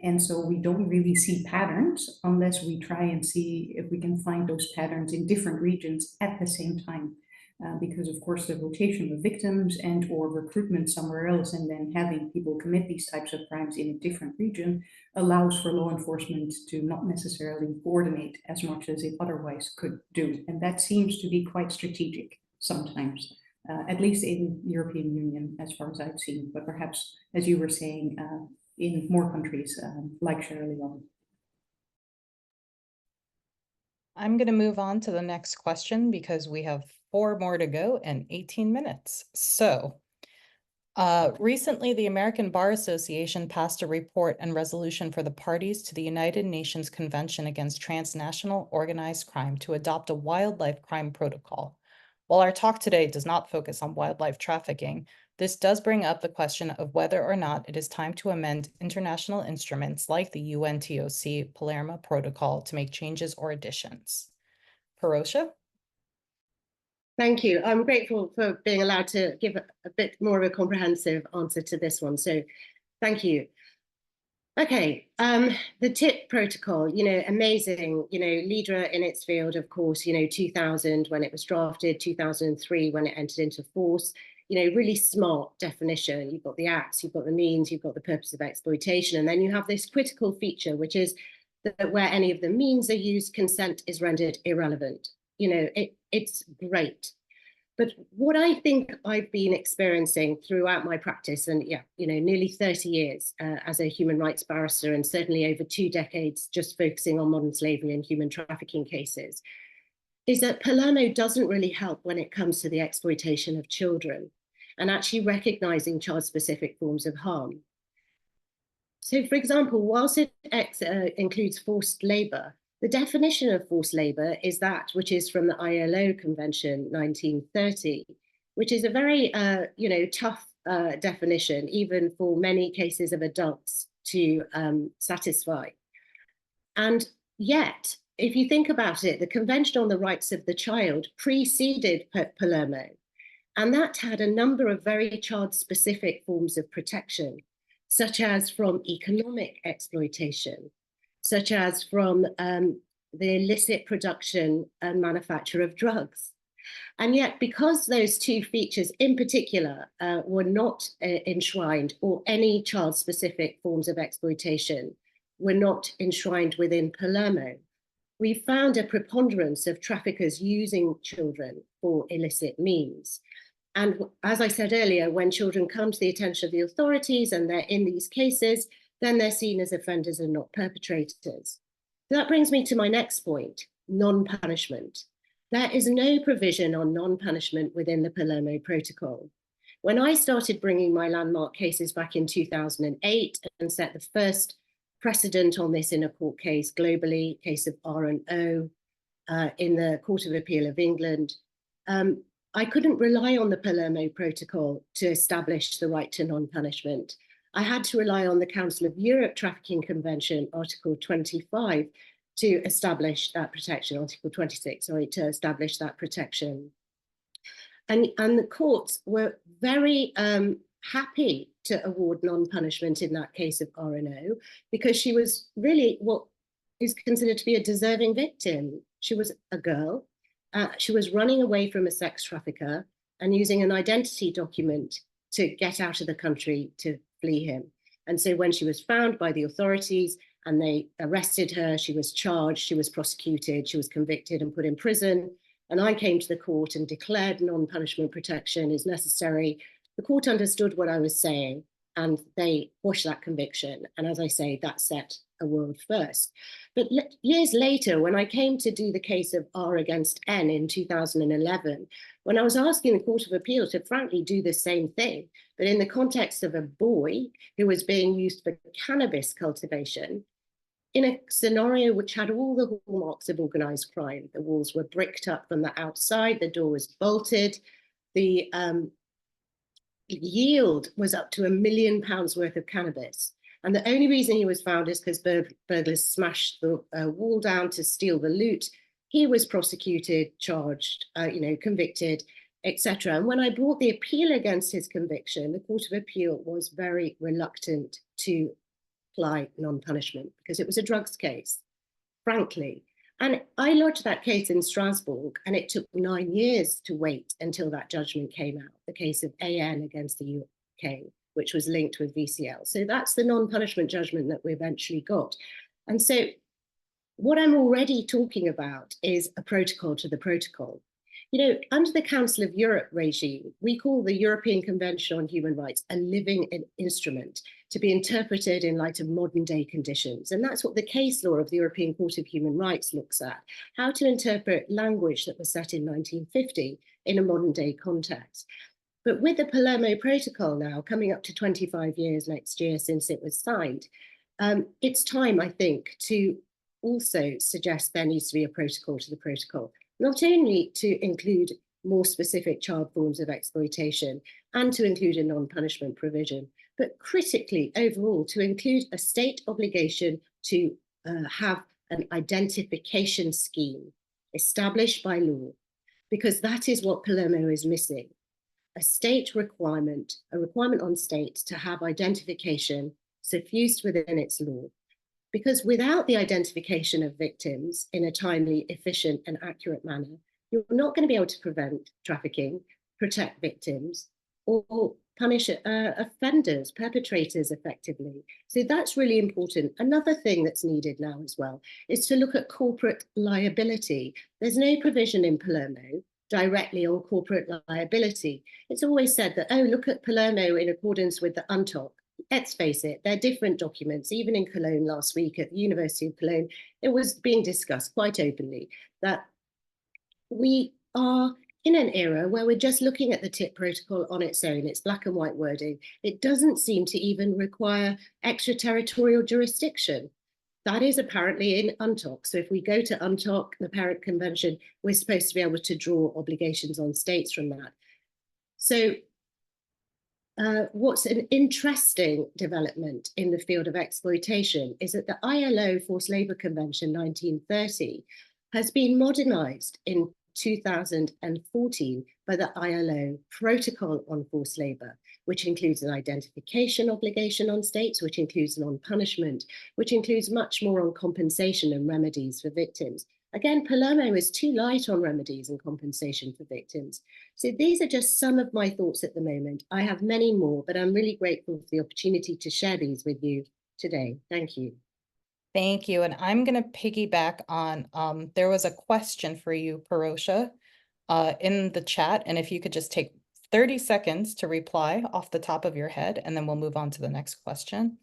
And so we don't really see patterns unless we try and see if we can find those patterns in different regions at the same time. Because of course the rotation of victims and or recruitment somewhere else and then having people commit these types of crimes in a different region allows for law enforcement to not necessarily coordinate as much as it otherwise could do. And that seems to be quite strategic sometimes. At least in European Union, as far as I've seen, but perhaps, as you were saying, in more countries like Sierra Leone. I'm going to move on to the next question because we have 4 more to go and 18 minutes. So recently, the American Bar Association passed a report and resolution for the parties to the United Nations Convention Against Transnational Organized Crime to adopt a wildlife crime protocol. While our talk today does not focus on wildlife trafficking, this does bring up the question of whether or not it is time to amend international instruments like the UNTOC Palermo Protocol to make changes or additions. Parosha? Thank you. I'm grateful for being allowed to give a bit more of a comprehensive answer to this one. So thank you. Okay, the TIP protocol, amazing, leader in its field, of course, 2000 when it was drafted, 2003 when it entered into force, really smart definition. You've got the acts, you've got the means, you've got the purpose of exploitation, and then you have this critical feature, which is that where any of the means are used, consent is rendered irrelevant. It's great. But what I think I've been experiencing throughout my practice, and nearly 30 years as a human rights barrister, and certainly over 2 decades just focusing on modern slavery and human trafficking cases, is that Palermo doesn't really help when it comes to the exploitation of children and actually recognizing child-specific forms of harm. So, for example, whilst it includes forced labor, the definition of forced labor is that which is from the ILO Convention 1930, which is a very, tough definition, even for many cases of adults to satisfy. And yet, if you think about it, the Convention on the Rights of the Child preceded Palermo, and that had a number of very child-specific forms of protection, such as from economic exploitation, such as from the illicit production and manufacture of drugs. And yet, because those 2 features in particular were not enshrined, or any child-specific forms of exploitation were not enshrined within Palermo, we found a preponderance of traffickers using children for illicit means. And as I said earlier, when children come to the attention of the authorities and they're in these cases, then they're seen as offenders and not perpetrators. So that brings me to my next point, non-punishment. There is no provision on non-punishment within the Palermo Protocol. When I started bringing my landmark cases back in 2008 and set the first precedent on this in a court case globally, case of R&O in the Court of Appeal of England, I couldn't rely on the Palermo Protocol to establish the right to non-punishment. I had to rely on the Council of Europe Trafficking Convention, Article 25, to establish that protection, Article 26, sorry, to establish that protection. And the courts were very happy to award non-punishment in that case of RNO, because she was really what is considered to be a deserving victim. She was a girl. She was running away from a sex trafficker and using an identity document to get out of the country to flee him. And so when she was found by the authorities and they arrested her, she was charged, she was prosecuted, she was convicted and put in prison. And I came to the court and declared non-punishment protection is necessary. The court understood what I was saying and they quashed that conviction. And as I say, that set a world first. But years later, when I came to do the case of R against N in 2011, when I was asking the Court of Appeal to frankly do the same thing, but in the context of a boy who was being used for cannabis cultivation, in a scenario which had all the hallmarks of organized crime. The walls were bricked up from the outside, the door was bolted, the yield was up to £1 million worth of cannabis. And the only reason he was found is because burglars smashed the wall down to steal the loot. He was prosecuted, charged, convicted, etc. And when I brought the appeal against his conviction, the Court of Appeal was very reluctant to apply non-punishment because it was a drugs case, frankly. And I lodged that case in Strasbourg, and it took 9 years to wait until that judgment came out, the case of AN against the UK, which was linked with VCL. So that's the non-punishment judgment that we eventually got. And so what I'm already talking about is a protocol to the protocol. Under the Council of Europe regime, we call the European Convention on Human Rights a living instrument to be interpreted in light of modern day conditions. And that's what the case law of the European Court of Human Rights looks at, how to interpret language that was set in 1950 in a modern day context. But with the Palermo Protocol now coming up to 25 years next year since it was signed, it's time, I think, to also suggest there needs to be a protocol to the protocol, not only to include more specific child forms of exploitation and to include a non-punishment provision, but critically overall to include a state obligation to have an identification scheme established by law, because that is what Palermo is missing. A state requirement, a requirement on states to have identification suffused within its law. Because without the identification of victims in a timely, efficient and accurate manner, you're not going to be able to prevent trafficking, protect victims, or punish offenders, perpetrators effectively. So that's really important. Another thing that's needed now as well is to look at corporate liability. There's no provision in Palermo directly on corporate liability. It's always said that, oh, look at Palermo in accordance with the UNTOC. Let's face it, they're different documents. Even in Cologne last week at the University of Cologne, it was being discussed quite openly that we are in an era where we're just looking at the TIP protocol on its own. It's black and white wording. It doesn't seem to even require extraterritorial jurisdiction. That is apparently in UNTOC. So if we go to UNTOC, the parent convention, we're supposed to be able to draw obligations on states from that. So what's an interesting development in the field of exploitation is that the ILO Forced Labour Convention 1930 has been modernized in 2014 by the ILO Protocol on Forced Labour, which includes an identification obligation on states, which includes non-punishment, which includes much more on compensation and remedies for victims. Again, Palermo is too light on remedies and compensation for victims. So these are just some of my thoughts at the moment. I have many more, but I'm really grateful for the opportunity to share these with you today. Thank you. Thank you. And I'm going to piggyback on, there was a question for you, Parosha, in the chat. And if you could just take 30 seconds to reply off the top of your head, and then we'll move on to the next question.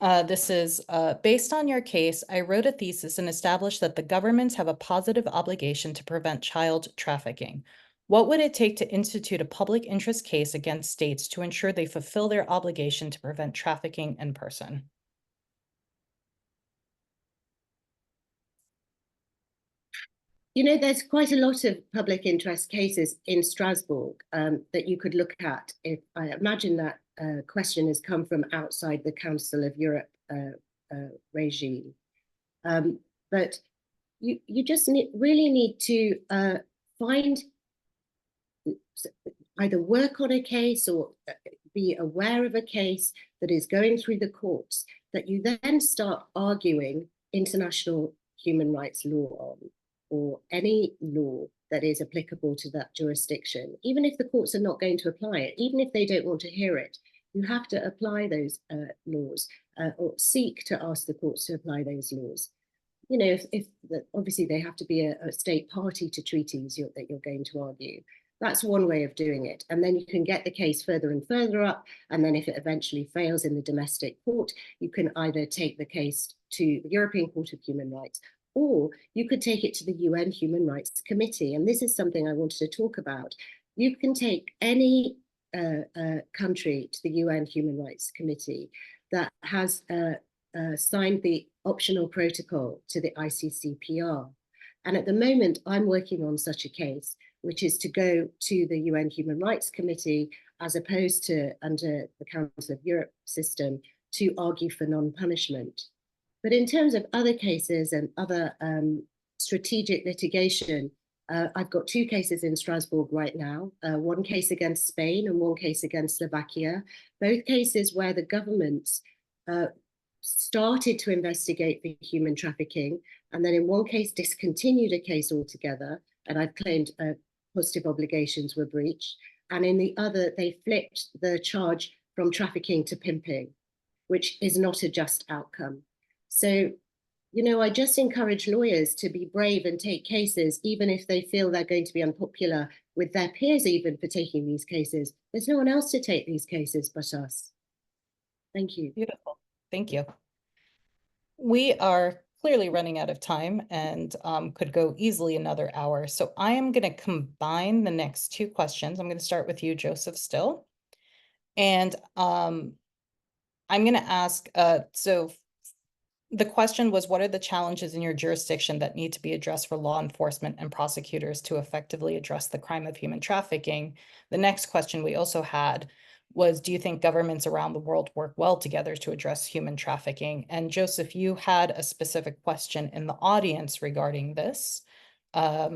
This is, based on your case, I wrote a thesis and established that the governments have a positive obligation to prevent child trafficking. What would it take to institute a public interest case against states to ensure they fulfill their obligation to prevent trafficking in person? There's quite a lot of public interest cases in Strasbourg that you could look at. If I imagine that question has come from outside the Council of Europe regime. But you just really need to find either work on a case or be aware of a case that is going through the courts that you then start arguing international human rights law on, or any law that is applicable to that jurisdiction, even if the courts are not going to apply it, even if they don't want to hear it, you have to apply those laws or seek to ask the courts to apply those laws. You know, obviously they have to be a state party to treaties that you're going to argue. That's one way of doing it. And then you can get the case further and further up. And then if it eventually fails in the domestic court, you can either take the case to the European Court of Human Rights, or you could take it to the UN Human Rights Committee. And this is something I wanted to talk about. You can take any country to the UN Human Rights Committee that has signed the optional protocol to the ICCPR. And at the moment, I'm working on such a case, which is to go to the UN Human Rights Committee, as opposed to under the Council of Europe system, to argue for non-punishment. But in terms of other cases and other strategic litigation, I've got 2 cases in Strasbourg right now, one case against Spain and one case against Slovakia, both cases where the governments started to investigate for human trafficking, and then in one case discontinued a case altogether, and I've claimed positive obligations were breached, and in the other they flipped the charge from trafficking to pimping, which is not a just outcome. So, you know, I just encourage lawyers to be brave and take cases, even if they feel they're going to be unpopular with their peers, even for taking these cases. There's no one else to take these cases but us. Thank you. Beautiful. Thank you. We are clearly running out of time and could go easily another hour. So I am going to combine the next 2 questions. I'm going to start with you, Joseph, still. And I'm going to ask, so the question was, what are the challenges in your jurisdiction that need to be addressed for law enforcement and prosecutors to effectively address the crime of human trafficking? The next question we also had was, do you think governments around the world work well together to address human trafficking? And Joseph, you had a specific question in the audience regarding this. How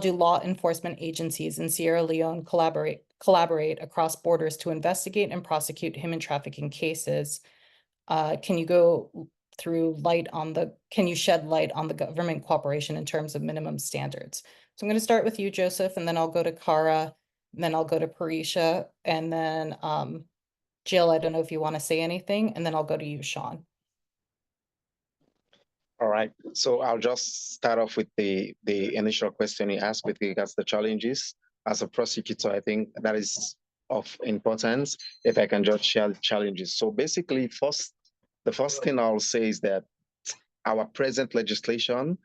do law enforcement agencies in Sierra Leone collaborate across borders to investigate and prosecute human trafficking cases? Can you go through can you shed light on the government cooperation in terms of minimum standards? So I'm going to start with you, Joseph, and then I'll go to Cara, and then I'll go to Parisha, and then Jill, I don't know if you want to say anything, and then I'll go to you, Sean. All right, so I'll just start off with the initial question you asked with regards to the challenges. As a prosecutor, I think that is of importance if I can just share challenges. So basically, the first thing I'll say is that our present legislation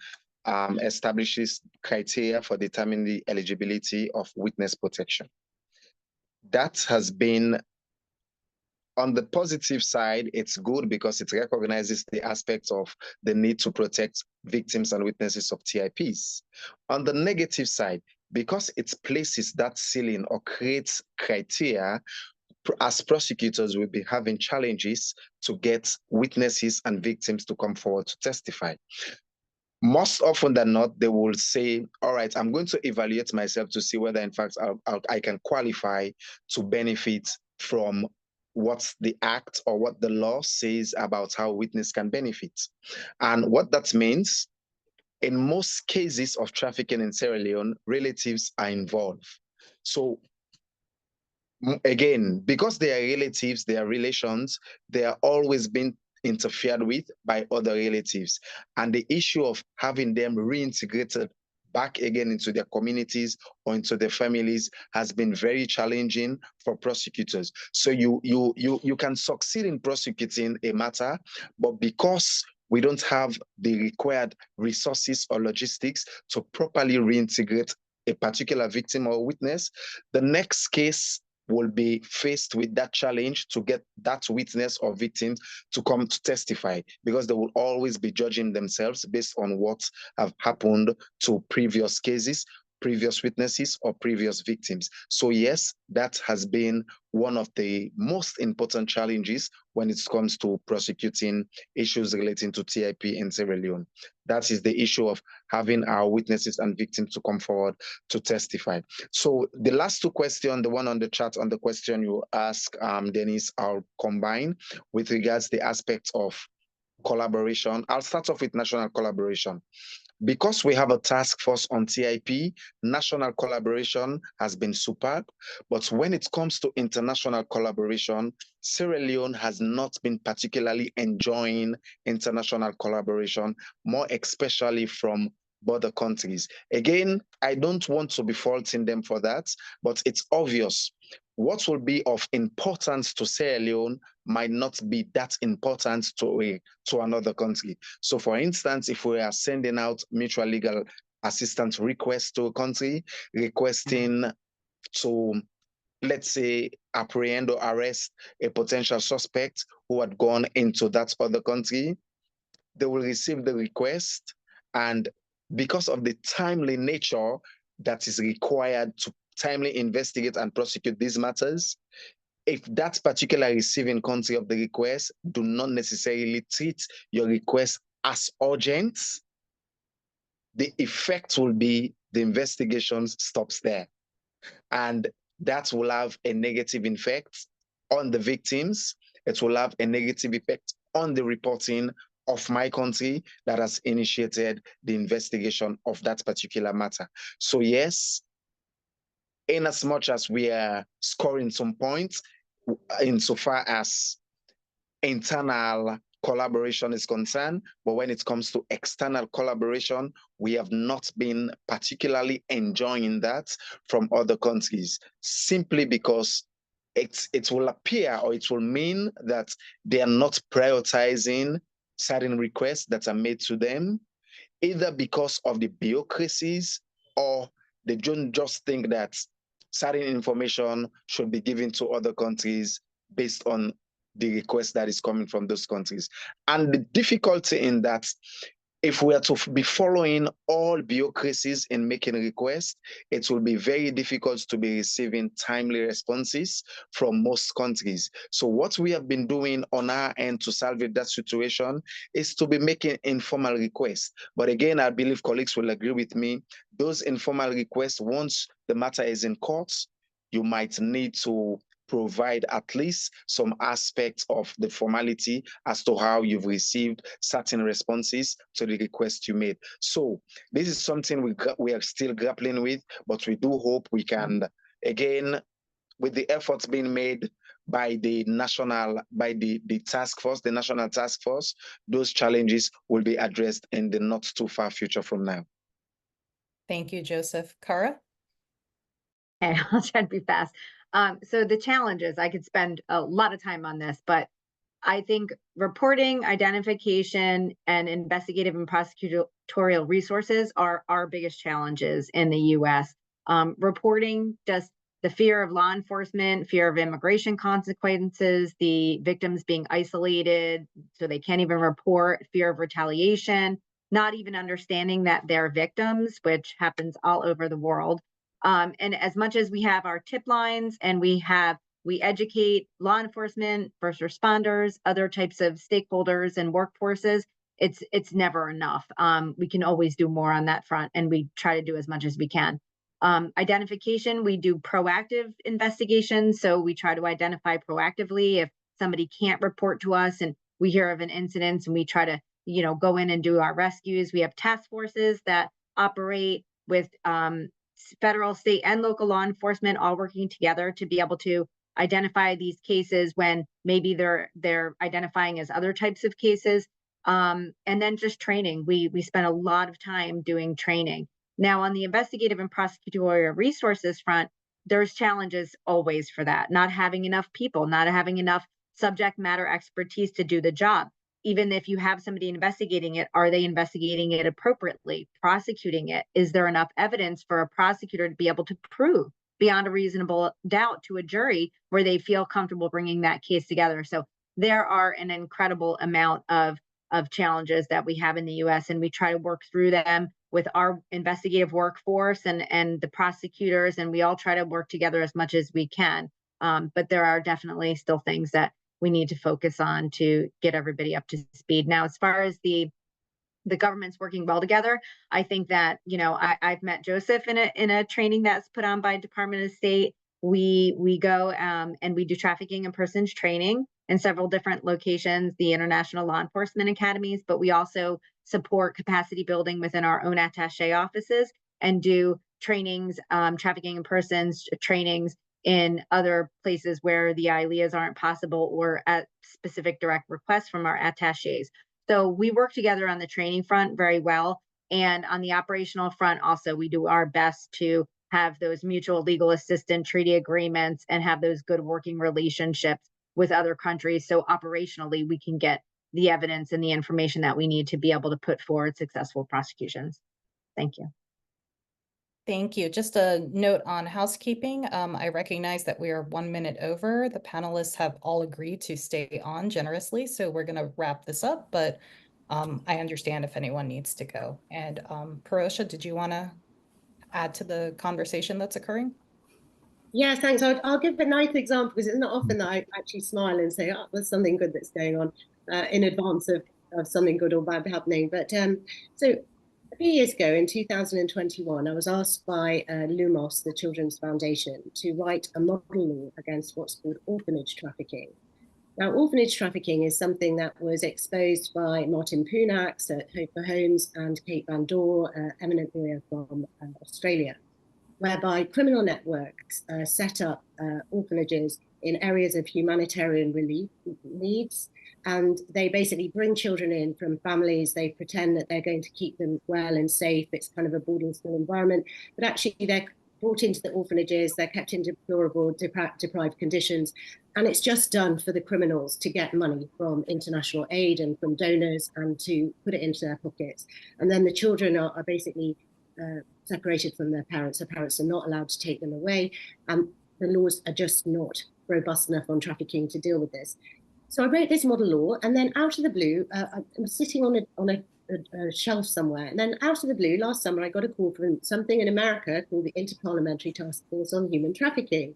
establishes criteria for determining the eligibility of witness protection. That has been, on the positive side, it's good because it recognizes the aspects of the need to protect victims and witnesses of TIPs. On the negative side, because it places that ceiling or creates criteria, as prosecutors, we'll be having challenges to get witnesses and victims to come forward to testify. Most often than not, they will say, all right, I'm going to evaluate myself to see whether, in fact, I can qualify to benefit from what the act or what the law says about how a witness can benefit. And what that means, in most cases of trafficking in Sierra Leone, relatives are involved. So again, because they are relatives, they are relations, they are always being interfered with by other relatives. And the issue of having them reintegrated back again into their communities or into their families has been very challenging for prosecutors. So you can succeed in prosecuting a matter, but because we don't have the required resources or logistics to properly reintegrate a particular victim or witness, the next case will be faced with that challenge to get that witness or victim to come to testify, because they will always be judging themselves based on what have happened to previous cases, previous witnesses or previous victims. So yes, that has been one of the most important challenges when it comes to prosecuting issues relating to TIP in Sierra Leone. That is the issue of having our witnesses and victims to come forward to testify. So the last two questions, the one on the chat and the question you ask, Dennis, I'll combine with regards to the aspects of collaboration. I'll start off with national collaboration. Because we have a task force on TIP, national collaboration has been superb. But when it comes to international collaboration, Sierra Leone has not been particularly enjoying international collaboration, more especially from border countries. Again, I don't want to be faulting them for that, but it's obvious what will be of importance to Sierra Leone might not be that important to another country. So for instance, if we are sending out mutual legal assistance requests to a country, requesting to, let's say, apprehend or arrest a potential suspect who had gone into that other country, they will receive the request, and because of the timely nature that is required to timely investigate and prosecute these matters, if that particular receiving country of the request do not necessarily treat your request as urgent, the effect will be the investigation stops there. And that will have a negative effect on the victims. It will have a negative effect on the reporting of my country that has initiated the investigation of that particular matter. So yes, in as much as we are scoring some points, insofar as internal collaboration is concerned, but when it comes to external collaboration, we have not been particularly enjoying that from other countries, simply because it will appear, or it will mean that they are not prioritizing certain requests that are made to them, either because of the bureaucracies, or they don't just think that certain information should be given to other countries based on the request that is coming from those countries. And the difficulty in that, if we are to be following all bureaucracies in making requests, it will be very difficult to be receiving timely responses from most countries. So what we have been doing on our end to salvage that situation is to be making informal requests. But again, I believe colleagues will agree with me, those informal requests, once the matter is in court, you might need to provide at least some aspects of the formality as to how you've received certain responses to the request you made. So this is something we are still grappling with, but we do hope we can, again, with the efforts being made by the national task force, the national task force, those challenges will be addressed in the not too far future from now. Thank you, Joseph. Kara? And I'll try to be fast. So the challenges, I could spend a lot of time on this, but I think reporting, identification, and investigative and prosecutorial resources are our biggest challenges in the US. Reporting, just the fear of law enforcement, fear of immigration consequences, the victims being isolated so they can't even report, fear of retaliation, not even understanding that they're victims, which happens all over the world. And as much as we have our tip lines and we educate law enforcement, first responders, other types of stakeholders and workforces, it's never enough. We can always do more on that front, and we try to do as much as we can. Identification, we do proactive investigations. So we try to identify proactively if somebody can't report to us and we hear of an incident, and we try to, go in and do our rescues. We have task forces that operate with federal, state, and local law enforcement all working together to be able to identify these cases when maybe they're identifying as other types of cases. And then just training. We spend a lot of time doing training. Now, on the investigative and prosecutorial resources front, there's challenges always for that. Not having enough people, not having enough subject matter expertise to do the job. Even if you have somebody investigating it, are they investigating it appropriately, prosecuting it? Is there enough evidence for a prosecutor to be able to prove beyond a reasonable doubt to a jury where they feel comfortable bringing that case together? So there are an incredible amount of challenges that we have in the US, and we try to work through them. with our investigative workforce and the prosecutors, and we all try to work together as much as we can. But there are definitely still things that we need to focus on to get everybody up to speed. Now, as far as the government's working well together, I think that, I've met Joseph in a training that's put on by Department of State. We go and we do trafficking in persons training in several different locations, the International Law Enforcement Academies, but we also support capacity building within our own attaché offices and do trainings, trafficking in persons trainings in other places where the ILEAs aren't possible or at specific direct requests from our attachés. So we work together on the training front very well. And on the operational front, also, we do our best to have those mutual legal assistance treaty agreements and have those good working relationships with other countries. So operationally, we can get the evidence and the information that we need to be able to put forward successful prosecutions. Thank you. Thank you. Just a note on housekeeping. I recognize that we are 1 minute over. The panelists have all agreed to stay on generously, so we're going to wrap this up, but I understand if anyone needs to go. And Parosha, did you want to add to the conversation that's occurring? Yeah, thanks. I'll give a nice example because it's not often that I actually smile and say, oh, there's something good that's going on in advance of something good or bad happening. But so a few years ago in 2021, I was asked by Lumos, the Children's Foundation, to write a model law against what's called orphanage trafficking. Now, orphanage trafficking is something that was exposed by Martin Poonax at Hope for Homes and Kate Van Dor, eminent lawyer from Australia, whereby criminal networks set up orphanages in areas of humanitarian relief needs. And they basically bring children in from families. They pretend that they're going to keep them well and safe. It's kind of a boarding school environment. But actually, they're brought into the orphanages. They're kept in deplorable, deprived conditions. And it's just done for the criminals to get money from international aid and from donors and to put it into their pockets. And then the children are basically separated from their parents. Their parents are not allowed to take them away. And the laws are just not robust enough on trafficking to deal with this. So I wrote this model law, and then out of the blue, I'm sitting on a shelf somewhere, and then out of the blue, last summer, I got a call from something in America called the Interparliamentary Task Force on Human Trafficking.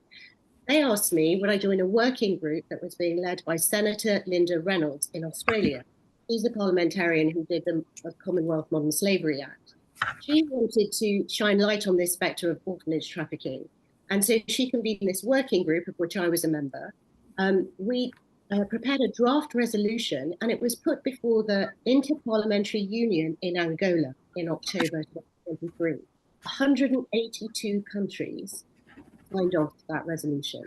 They asked me would I join a working group that was being led by Senator Linda Reynolds in Australia. She's the parliamentarian who did the Commonwealth Modern Slavery Act. She wanted to shine light on this spectre of orphanage trafficking. And so she convened this working group, of which I was a member. We prepared a draft resolution, and it was put before the Interparliamentary Union in Angola in October 2023. 182 countries signed off that resolution.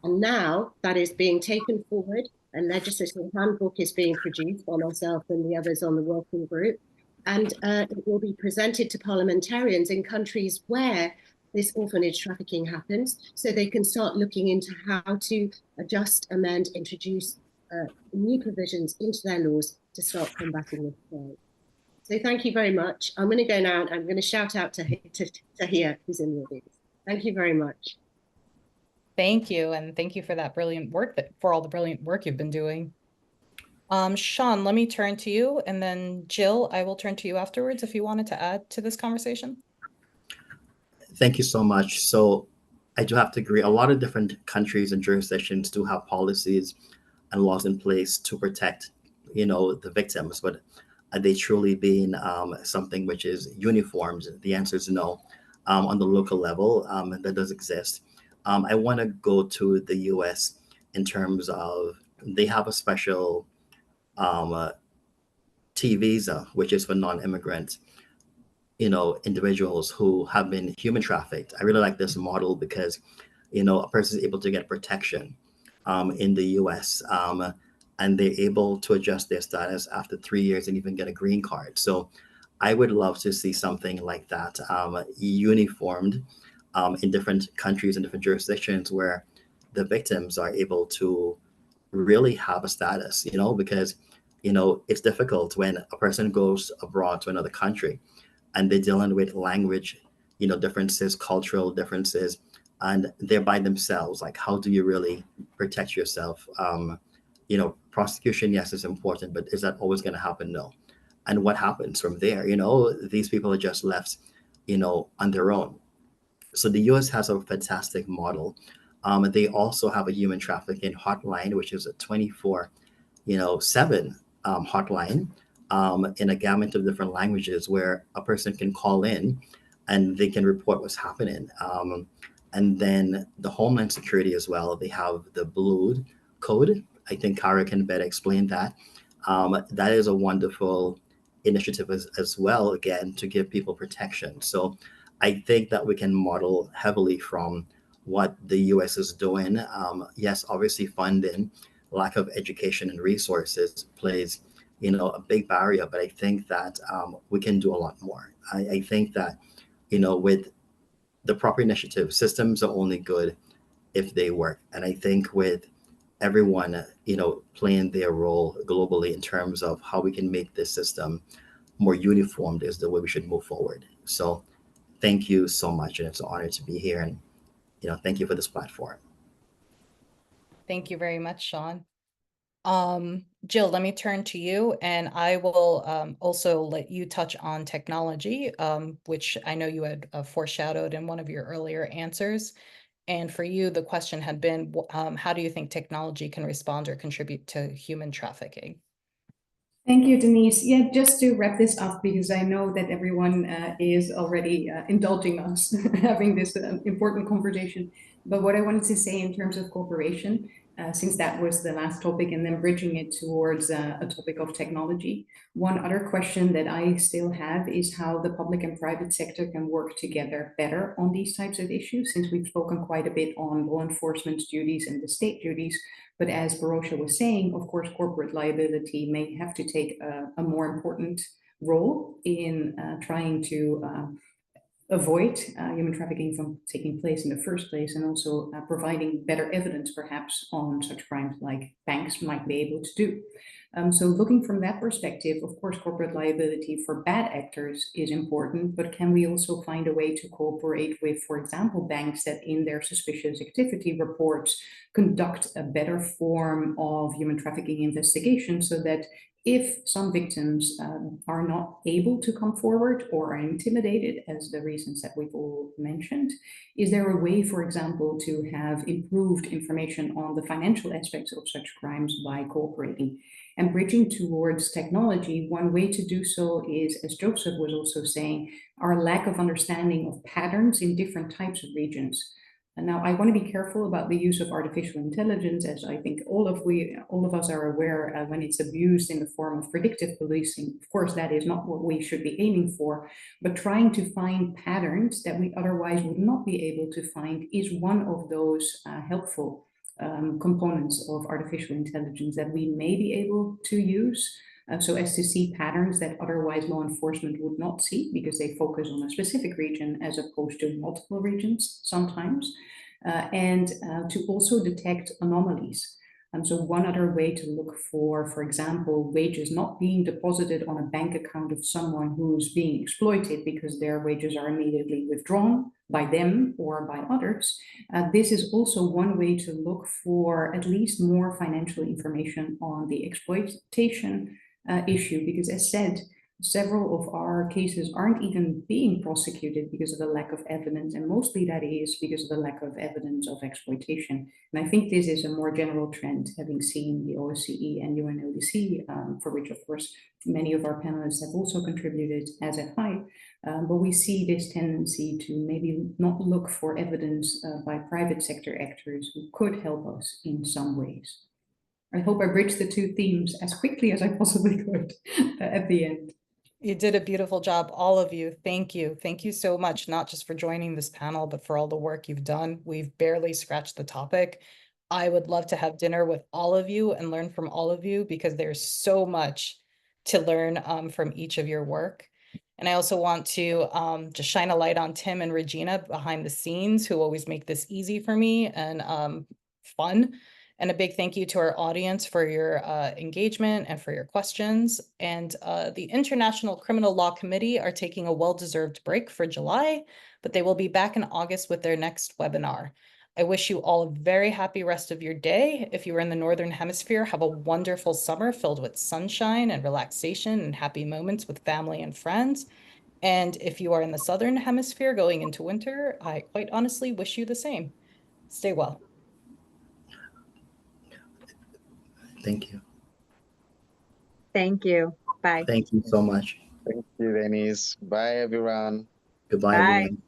And now that is being taken forward. A legislative handbook is being produced by myself and the others on the working group. And it will be presented to parliamentarians in countries where this orphanage trafficking happens, so they can start looking into how to adjust, amend, introduce new provisions into their laws to start combating this crime. So thank you very much. I'm going to go now, and I'm going to shout out to Tahir, who's in the audience. Thank you very much. Thank you, and thank you for that brilliant work, for all the brilliant work you've been doing. Sean, let me turn to you, and then Jill, I will turn to you afterwards if you wanted to add to this conversation. Thank you so much. So I do have to agree. A lot of different countries and jurisdictions do have policies and laws in place to protect, the victims, but are they truly being something which is uniformed? The answer is no. On the local level, that does exist. I want to go to the US in terms of they have a special T visa, which is for non-immigrants, individuals who have been human trafficked. I really like this model because, a person is able to get protection in the US and they're able to adjust their status after 3 years and even get a green card. So I would love to see something like that uniformed in different countries and different jurisdictions where the victims are able to really have a status, because, it's difficult when a person goes abroad to another country and they're dealing with language, differences, cultural differences, and they're by themselves. Like, how do you really protect yourself? Prosecution, yes, is important, but is that always going to happen? No. and what happens from there. These people are just left, on their own. So the US has a fantastic model. They also have a human trafficking hotline, which is a 24/7 hotline in a gamut of different languages where a person can call in and they can report what's happening. And then the Homeland Security as well, they have the Blue Code. I think Kara can better explain that. That is a wonderful initiative as well, again, to give people protection. So I think that we can model heavily from what the US is doing. Yes, obviously funding, lack of education and resources plays, a big barrier, but I think that we can do a lot more. I think that, with the proper initiative, systems are only good if they work. And I think with everyone, playing their role globally in terms of how we can make this system more uniformed is the way we should move forward. So thank you so much. And it's an honor to be here. And, thank you for this platform. Thank you very much, Sean. Jill, let me turn to you, and I will also let you touch on technology, which I know you had foreshadowed in one of your earlier answers. And for you, the question had been, how do you think technology can respond or contribute to human trafficking? Thank you, Denise. Yeah, just to wrap this up, because I know that everyone is already indulging us having this important conversation. But what I wanted to say in terms of cooperation, since that was the last topic, and then bridging it towards a topic of technology. One other question that I still have is how the public and private sector can work together better on these types of issues, since we've spoken quite a bit on law enforcement's duties and the state duties. But as Barosha was saying, of course, corporate liability may have to take a more important role in trying to avoid human trafficking from taking place in the first place, and also providing better evidence perhaps on such crimes like banks might be able to do. So looking from that perspective, of course, corporate liability for bad actors is important, but can we also find a way to cooperate with, for example, banks that in their suspicious activity reports conduct a better form of human trafficking investigation, so that if some victims are not able to come forward or are intimidated, as the reasons that we've all mentioned, is there a way, for example, to have improved information on the financial aspects of such crimes by cooperating? And bridging towards technology, one way to do so is, as Joseph was also saying, our lack of understanding of patterns in different types of regions. And now I want to be careful about the use of artificial intelligence, as I think all of us are aware when it's abused in the form of predictive policing. Of course, that is not what we should be aiming for, but trying to find patterns that we otherwise would not be able to find is one of those helpful components of artificial intelligence that we may be able to use. So as to see patterns that otherwise law enforcement would not see, because they focus on a specific region as opposed to multiple regions sometimes, and to also detect anomalies. So one other way to look for example, wages not being deposited on a bank account of someone who's being exploited because their wages are immediately withdrawn by them or by others. This is also one way to look for at least more financial information on the exploitation issue, because as said, several of our cases aren't even being prosecuted because of the lack of evidence, and mostly that is because of the lack of evidence of exploitation. And I think this is a more general trend, having seen the OSCE and UNODC, for which of course many of our panelists have also contributed, as have I, but we see this tendency to maybe not look for evidence by private sector actors who could help us in some ways. I hope I bridged the two themes as quickly as I possibly could at the end. You did a beautiful job, all of you. Thank you. Thank you so much, not just for joining this panel, but for all the work you've done. We've barely scratched the topic. I would love to have dinner with all of you and learn from all of you, because there's so much to learn from each of your work. And I also want to just shine a light on Tim and Regina behind the scenes, who always make this easy for me and fun. And a big thank you to our audience for your engagement and for your questions. And the International Criminal Law Committee are taking a well-deserved break for July, but they will be back in August with their next webinar. I wish you all a very happy rest of your day. If you are in the Northern Hemisphere, have a wonderful summer filled with sunshine and relaxation and happy moments with family and friends. And if you are in the Southern Hemisphere going into winter, I quite honestly wish you the same. Stay well. Thank you. Thank you. Bye. Thank you so much. Thank you, Denise. Bye, everyone. Goodbye, Bye. everyone.